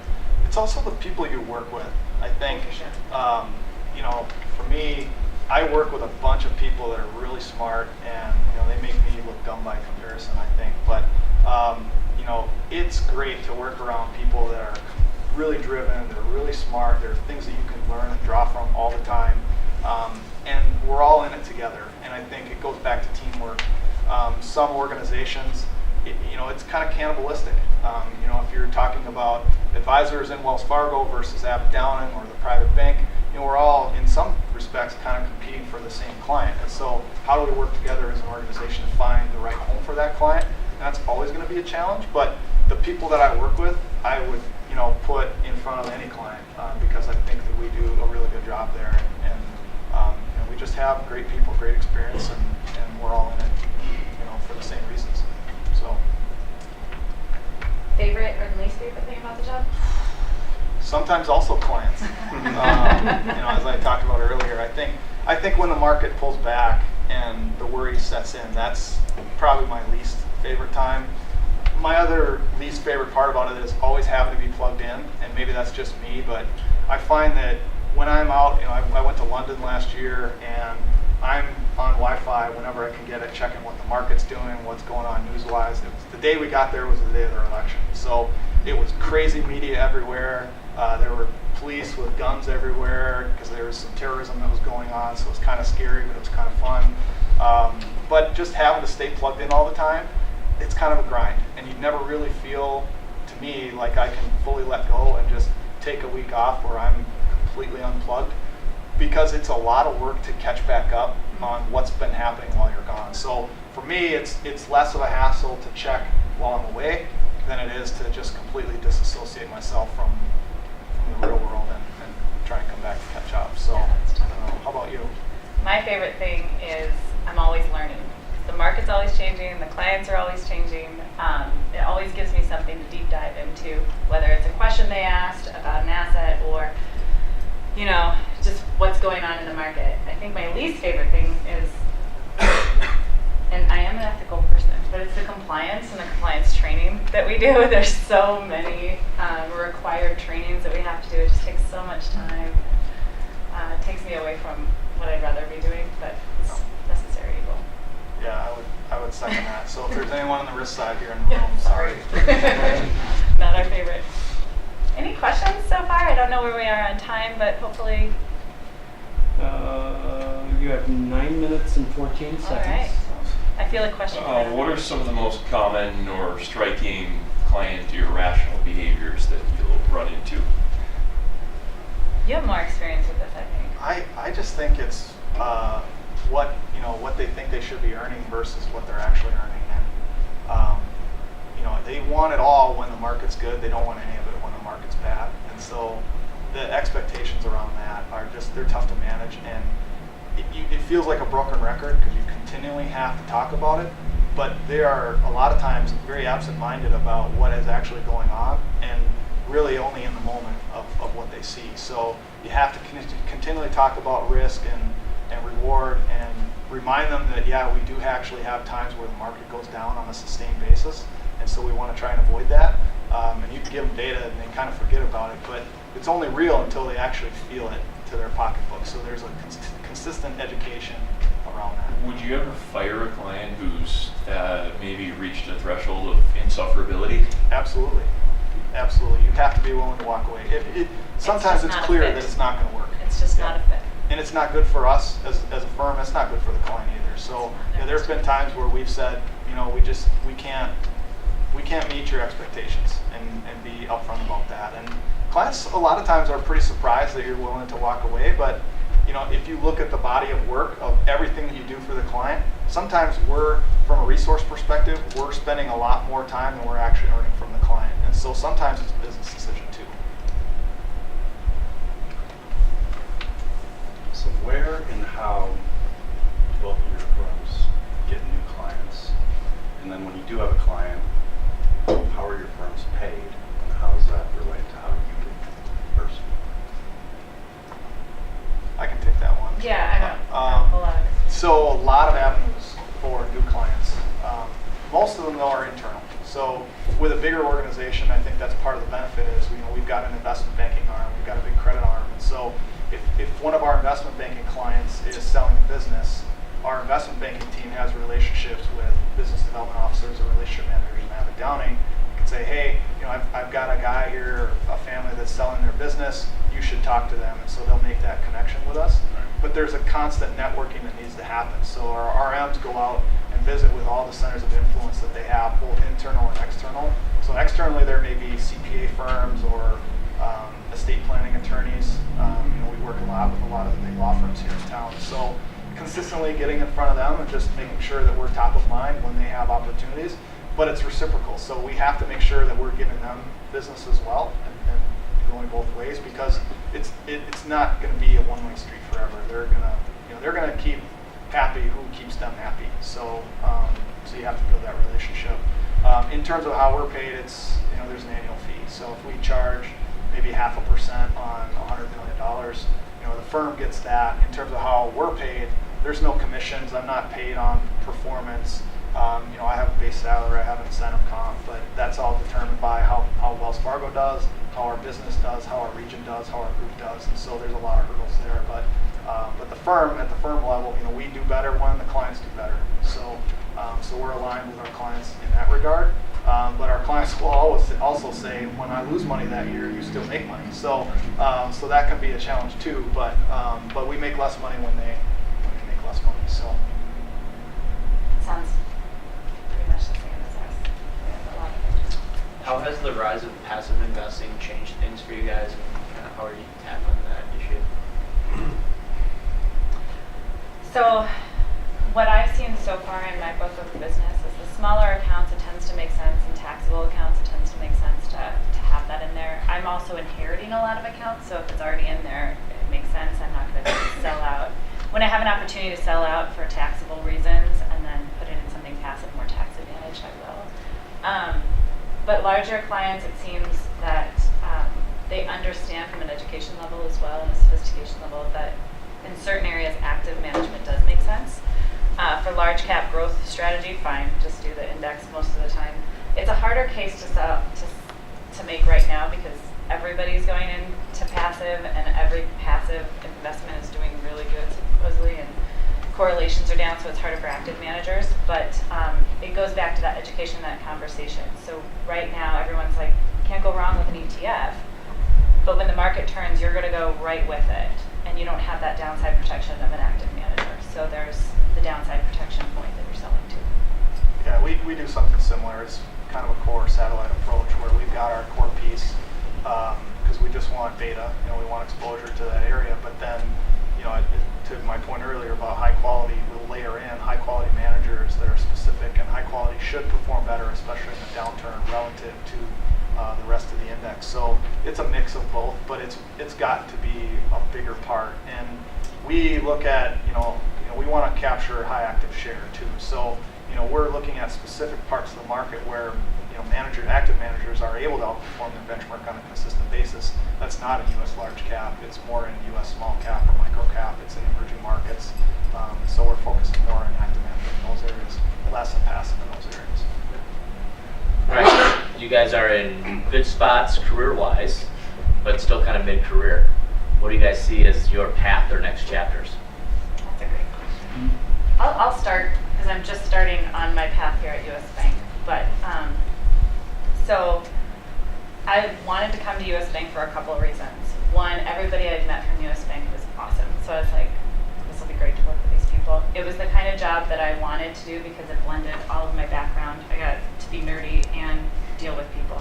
It's also the people you work with. I think, For sure. For me, I work with a bunch of people that are really smart, and they make me look dumb by comparison, I think. But it's great to work around people that are really driven, they're really smart, there are things that you can learn and draw from all the time, and we're all in it together. And I think it goes back to teamwork. Some organizations, it's kind of cannibalistic. If you're talking about advisors in Wells Fargo versus Abbot Downing or the private bank, we're all, in some respects, kind of competing for the same client. And so how do we work together as an organization to find the right home for that client? And that's always going to be a challenge, but the people that I work with, I would put in front of any client because I think that we do a really good job there. And we just have great people, great experience, and we're all in it for the same reasons. So. Favorite or least favorite thing about the job? Sometimes also clients. As I talked about earlier, I think when the market pulls back and the worry sets in, that's probably my least favorite time. My other least favorite part about it is always having to be plugged in, and maybe that's just me, but I find that when I'm out, I went to London last year, and I'm on Wi-Fi whenever I can get it, checking what the market's doing, what's going on news-wise. The day we got there was the day of their election. So it was crazy media everywhere. There were police with guns everywhere because there was some terrorism that was going on, so it was kind of scary, but it was kind of fun. But just having to stay plugged in all the time, it's kind of a grind. And you never really feel, to me, like I can fully let go and just take a week off where I'm completely unplugged, because it's a lot of work to catch back up on what's been happening while you're gone. So for me, it's less of a hassle to check while I'm away than it is to just completely disassociate myself from the real world and try and come back and catch up. So, Yeah, that's tough. how about you? My favorite thing is I'm always learning. The market's always changing, the clients are always changing. It always gives me something to deep dive into, whether it's a question they asked about an asset or, you know, just what's going on in the market. I think my least favorite thing is, and I am an ethical person, but it's the compliance and the compliance training that we do. There's so many required trainings that we have to do. It just takes so much time. It takes me away from what I'd rather be doing, but it's necessary evil. Yeah, I would second that. So if there's anyone on the risk side here in the room, sorry. Not our favorite. Any questions so far? I don't know where we are on time, but hopefully. You have 9 minutes and 14 seconds. All right. I feel a question. What are some of the most common or striking client irrational behaviors that you'll run into? You have more experience with this, I think. I just think it's what they think they should be earning versus what they're actually earning, and they want it all when the market's good. They don't want any of it when the market's bad, and so the expectations around that are they're tough to manage, and it feels like a broken record because you continually have to talk about it, but they are a lot of times very absent-minded about what is actually going on and really only in the moment of what they see. So you have to continually talk about risk and reward and remind them that, yeah, we do actually have times where the market goes down on a sustained basis, and so we want to try and avoid that. And you can give them data and they kind of forget about it, but it's only real until they actually feel it to their pocketbook. So there's a consistent education around that. Would you ever fire a client who's maybe reached a threshold of insufferability? Absolutely. Absolutely. You have to be willing to walk away. Sometimes it's not a clear fit. that it's not going to work. It's just not a fit. And it's not good for us as a firm. It's not good for the client either. So there's been times where we've said, we can't meet your expectations and be upfront about that. And clients a lot of times are pretty surprised that you're willing to walk away, but if you look at the body of work of everything that you do for the client, sometimes from a resource perspective, we're spending a lot more time than we're actually earning from the client. And so sometimes it's a business decision too. So where and how both of your firms get new clients? And then when you do have a client, how are your firms paid? And how does that relate to how you do personally? I can take that one. Yeah, I know. A lot of it. So a lot of avenues for new clients. Most of them though are internal. So with a bigger organization, I think that's part of the benefit is we've got an investment banking arm, we've got a big credit arm, and so if one of our investment banking clients is selling a business, our investment banking team has relationships with business development officers or relationship managers in Abbot Downing. You can say, hey, I've got a guy here, a family that's selling their business. You should talk to them, and so they'll make that connection with us. But there's a constant networking that needs to happen. So our RMs go out and visit with all the centers of influence that they have, both internal and external. So externally, there may be CPA firms or estate planning attorneys. We work a lot with a lot of the big law firms here in town. So consistently getting in front of them and just making sure that we're top of mind when they have opportunities. But it's reciprocal. So we have to make sure that we're giving them business as well and going both ways, because it's not going to be a one-way street forever. They're gonna keep happy who keeps them happy. So you have to build that relationship. In terms of how we're paid, there's an annual fee. So if we charge maybe 0.5% on $100 million, the firm gets that. In terms of how we're paid, there's no commissions. I'm not paid on performance. I have a base salary, I have an incentive comp, but that's all determined by how Wells Fargo does, how our business does, how our region does, how our group does, and so there's a lot of hurdles there. But at the firm level, we do better when the clients do better. So we're aligned with our clients in that regard. But our clients will always also say, when I lose money that year, you still make money. So that can be a challenge too. But we make less money when they make less money. So Sounds pretty much the same as us. We have a lot of it. How has the rise of passive investing changed things for you guys, and kind of how are you tackling that issue? So what I've seen so far in my book of business is the smaller accounts, it tends to make sense. In taxable accounts, it tends to make sense to have that in there. I'm also inheriting a lot of accounts, so if it's already in there, it makes sense. I'm not going to sell out. When I have an opportunity to sell out for taxable reasons and then put it in something passive, more tax advantage, I will. But larger clients, it seems that they understand from an education level as well and a sophistication level that in certain areas active management does make sense. For large cap growth strategy, fine, just do the index most of the time. It's a harder case to sell to make right now because everybody's going into passive and every passive investment is doing really good supposedly and correlations are down, so it's harder for active managers. But it goes back to that education, that conversation. So right now everyone's like, you can't go wrong with an ETF, but when the market turns, you're going to go right with it, and you don't have that downside protection of an active manager. So there's the downside protection point that you're selling to. Yeah, we do something similar. It's kind of a core satellite approach where we've got our core piece because we just want beta, we want exposure to that area. But then, to my point earlier about high quality, we'll layer in high quality managers that are specific, and high quality should perform better, especially in the downturn relative to the rest of the index. So it's a mix of both, but it's got to be a bigger part. And we look at, we want to capture high active share too. So, we're looking at specific parts of the market where, active managers are able to outperform their benchmark on a consistent basis. That's not in U.S. large cap. It's more in U.S. small cap or micro cap. It's in emerging markets. So we're focusing more on active management in those areas, less on passive in those areas. Right. You guys are in good spots career-wise, but still kind of mid-career. What do you guys see as your path or next chapters? That's a great question. I'll start because I'm just starting on my path here at U.S. Bank. But so I wanted to come to U.S. Bank for a couple of reasons. One, everybody I'd met from U.S. Bank was awesome. So I was like, this will be great to work with these people. It was the kind of job that I wanted to do because it blended all of my background. I got to be nerdy and deal with people.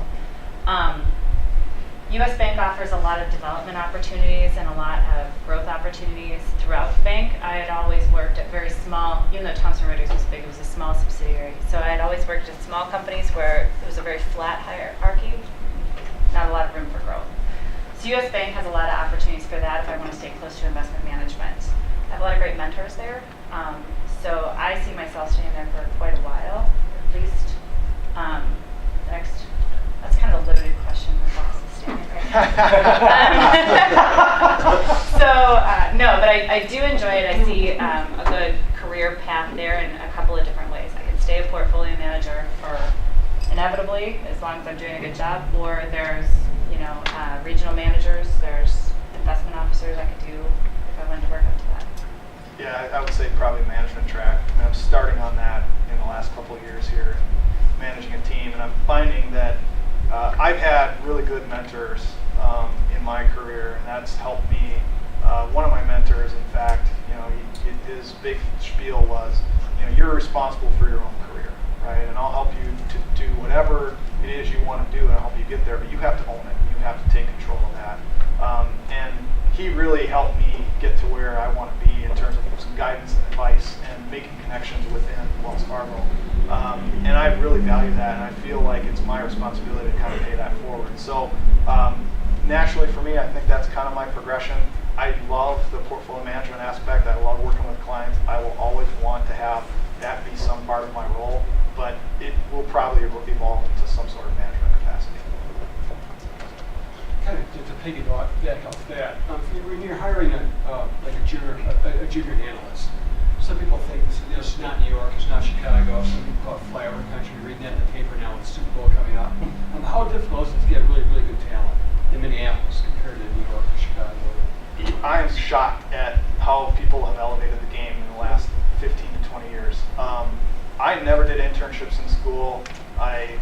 U.S. Bank offers a lot of development opportunities and a lot of growth opportunities throughout the bank. I had always worked at very small, even though Thomson Reuters was big, it was a small subsidiary. So I had always worked at small companies where it was a very flat hierarchy, not a lot of room for growth. So U.S. Bank has a lot of opportunities for that if I want to stay close to investment management. I have a lot of great mentors there. So I see myself staying there for quite a while, at least. That's kind of a loaded question. No, but I do enjoy it. I see a good career path there in a couple of different ways. I can stay a portfolio manager for inevitably, as long as I'm doing a good job, or there's regional managers, there's investment officers I could do if I wanted to work up to that. Yeah, I would say probably management track. I mean, I'm starting on that in the last couple of years here, managing a team, and I'm finding that I've had really good mentors in my career, and that's helped me. One of my mentors, in fact, his big spiel was, you're responsible for your own career, right? And I'll help you to do whatever it is you want to do, and I'll help you get there, but you have to own it. You have to take control of that. And he really helped me get to where I want to be in terms of some guidance and advice and making connections within Wells Fargo. And I really value that, and I feel like it's my responsibility to kind of pay that forward. So naturally for me, I think that's kind of my progression. I love the portfolio management aspect. I love working with clients. I will always want to have that be some part of my role, but it will probably evolve into some sort of management capacity. Kind of to piggyback off that, when you're hiring a junior analyst, some people think this is not New York, it's not Chicago. Some people call it flyover country. You're reading that in the paper now with the Super Bowl coming up. How difficult is it to get really, really good talent in Minneapolis compared to New York or Chicago? I am shocked at how people have elevated the game in the last 15 to 20 years. I never did internships in school. I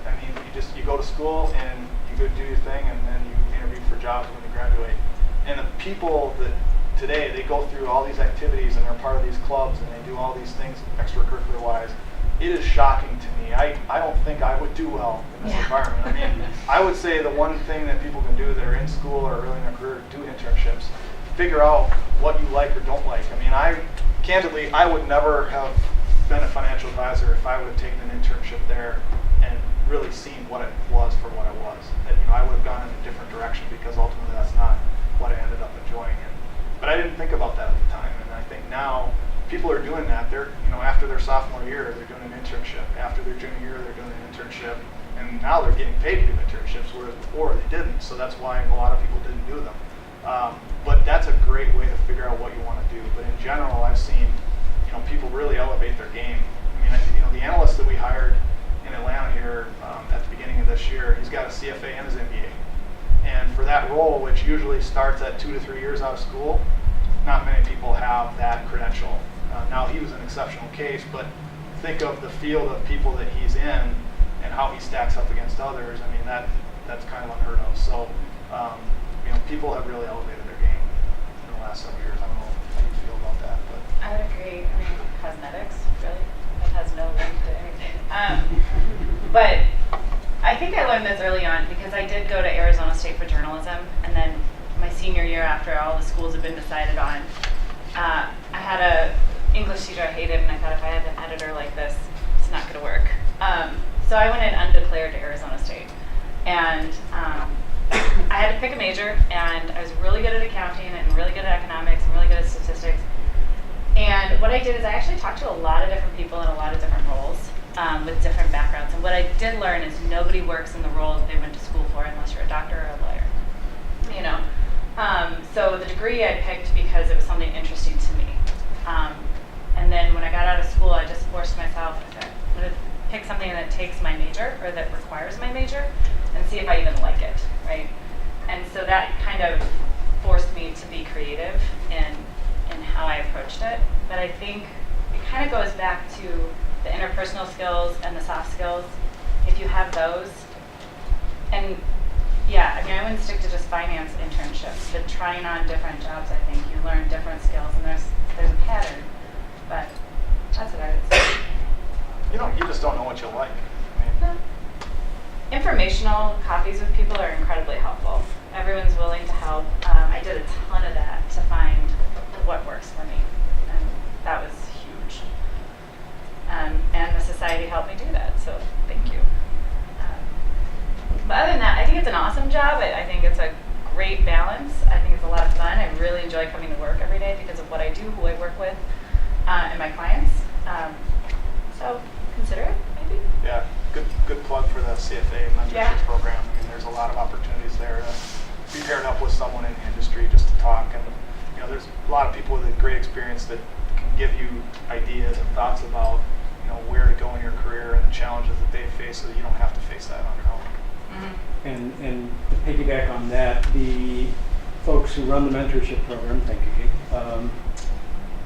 mean, you go to school and you go do your thing, and then you interview for jobs when you graduate. And the people that today, they go through all these activities and they're part of these clubs and they do all these things extracurricular wise. It is shocking to me. I don't think I would do well in this environment. I mean, I would say the one thing that people can do that are in school or early in their career, do internships, figure out what you like or don't like. I mean, candidly, I would never have been a financial advisor, if I would have taken an internship there and really seen what it was for what it was, that I would have gone in a different direction, because ultimately that's not what I ended up enjoying. But I didn't think about that at the time, and I think now people are doing that. They're after their sophomore year, they're doing an internship. After their junior year, they're doing an internship, and now they're getting paid to do internships, whereas before they didn't. So that's why a lot of people didn't do them. But that's a great way to figure out what you want to do. But in general, I've seen people really elevate their game. I mean, the analyst that we hired in Atlanta here at the beginning of this year, he's got a CFA and his MBA. And for that role, which usually starts at 2 to 3 years out of school, not many people have that credential. Now, he was an exceptional case, but think of the field of people that he's in and how he stacks up against others. I mean, that's kind of unheard of. So, people have really elevated their game in the last several years. I don't know how you feel about that, but I would agree. I mean, cosmetics, really, it has no link to anything. But I think I learned this early on, because I did go to Arizona State for journalism, and then my senior year, after all the schools had been decided on, I had a English teacher I hated, and I thought, if I have an editor like this, it's not going to work. So I went in undeclared to Arizona State, and I had to pick a major, and I was really good at accounting and really good at economics and really good at statistics. And what I did is I actually talked to a lot of different people in a lot of different roles with different backgrounds. And what I did learn is nobody works in the role that they went to school for unless you're a doctor or a lawyer. So the degree I picked because it was something interesting to me. And then when I got out of school, I just forced myself to pick something that takes my major, or that requires my major, and see if I even like it, right? And so that kind of forced me to be creative in how I approached it. But I think it kind of goes back to the interpersonal skills and the soft skills. If you have those, and yeah, I mean, I wouldn't stick to just finance internships, but trying on different jobs, I think you learn different skills, and there's a pattern. But that's what I would say. you just don't know what you like. I mean, Informational coffees with people are incredibly helpful. Everyone's willing to help. I did a ton of that to find what works for me, and that was huge. And the society helped me do that, so thank you. But other than that, I think it's an awesome job. I think it's a great balance. I think it's a lot of fun. I really enjoy coming to work every day because of what I do, who I work with, and my clients. So consider it, maybe. Yeah, good plug for the CFA mentorship program. I mean, there's a lot of opportunities there to be paired up with someone in the industry just to talk. And there's a lot of people with a great experience that can give you ideas and thoughts about where to go in your career and the challenges that they face, so that you don't have to face that on your own. And to piggyback on that, the folks who run the mentorship program, thank you, Kate,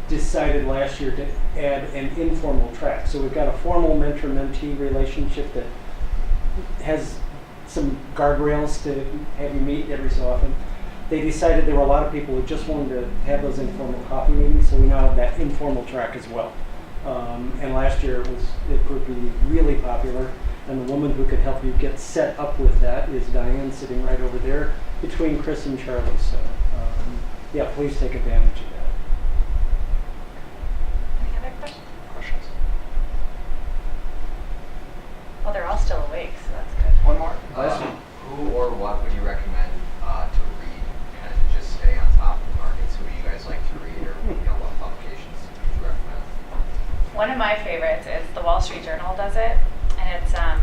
decided last year to add an informal track. So we've got a formal mentor-mentee relationship that has some guardrails to have you meet every so often. They decided there were a lot of people who just wanted to have those informal coffee meetings, so we now have that informal track as well. And last year it proved to be really popular. And the woman who could help you get set up with that is Diane, sitting right over there between Chris and Charlie. So, yeah, please take advantage of that. Any other questions? Well, they're all still awake, so that's good. One more. Who or what would you recommend to read, kind of just stay on top of the markets? Who do you guys like to read, or what publications would you recommend? One of my favorites is the Wall Street Journal does it. And it's, now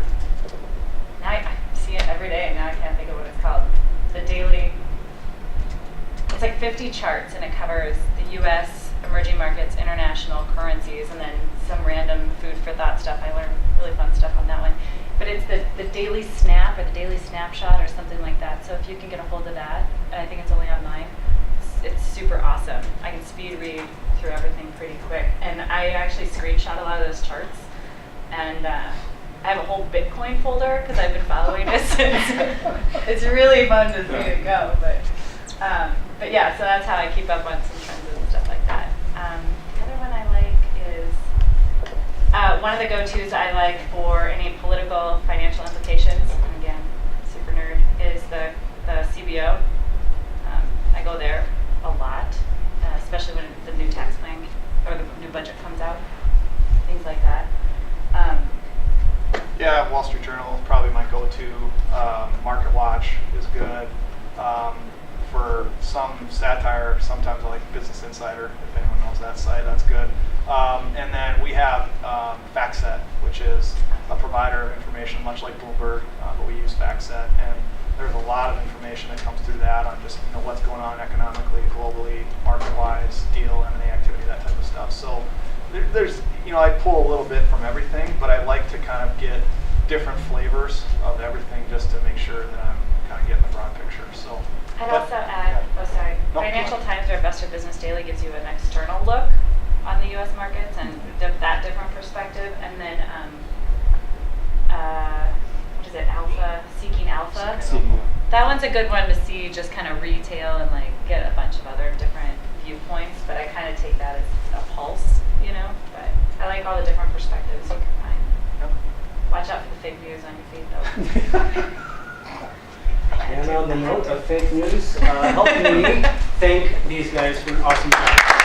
I see it every day, and now I can't think of what it's called. The daily, it's like 50 charts, and it covers the U.S., emerging markets, international currencies, and then some random food for thought stuff. I learned really fun stuff on that one. But it's the daily snap or the daily snapshot or something like that. So if you can get a hold of that, and I think it's only online, it's super awesome. I can speed read through everything pretty quick. And I actually screenshot a lot of those charts. And I have a whole Bitcoin folder because I've been following it since. It's really fun to see it go. But yeah, so that's how I keep up on some trends and stuff like that. The other one I like is one of the go-tos I like for any political financial implications, and again, super nerd, is the CBO. I go there a lot, especially when the new tax plan or the new budget comes out, things like satire. Sometimes I like Business Insider, if anyone knows that site, that's good. And then we have FactSet, which is a provider of information, much like Bloomberg, but we use FactSet. And there's a lot of information that comes through that on just what's going on economically, globally, market-wise, deal, M&A activity, that type of stuff. So there's, I pull a little bit from everything, but I like to kind of get different flavors of everything just to make sure that I'm kind of getting the broad picture. So I'd but- also add, yeah. oh sorry, No, go Financial ahead. Times or Investor Business Daily gives you an external look on the U.S. markets and that different perspective. And then, what is it, Seeking Alpha? Seeking That one's a good one to see just kind of retail and like get a bunch of other different viewpoints. But I kind of take that as a pulse, But I like all the different perspectives you can find. Yep. Watch out for the fake news on your feed, though. And on the note of fake news, help me thank these guys for an awesome job.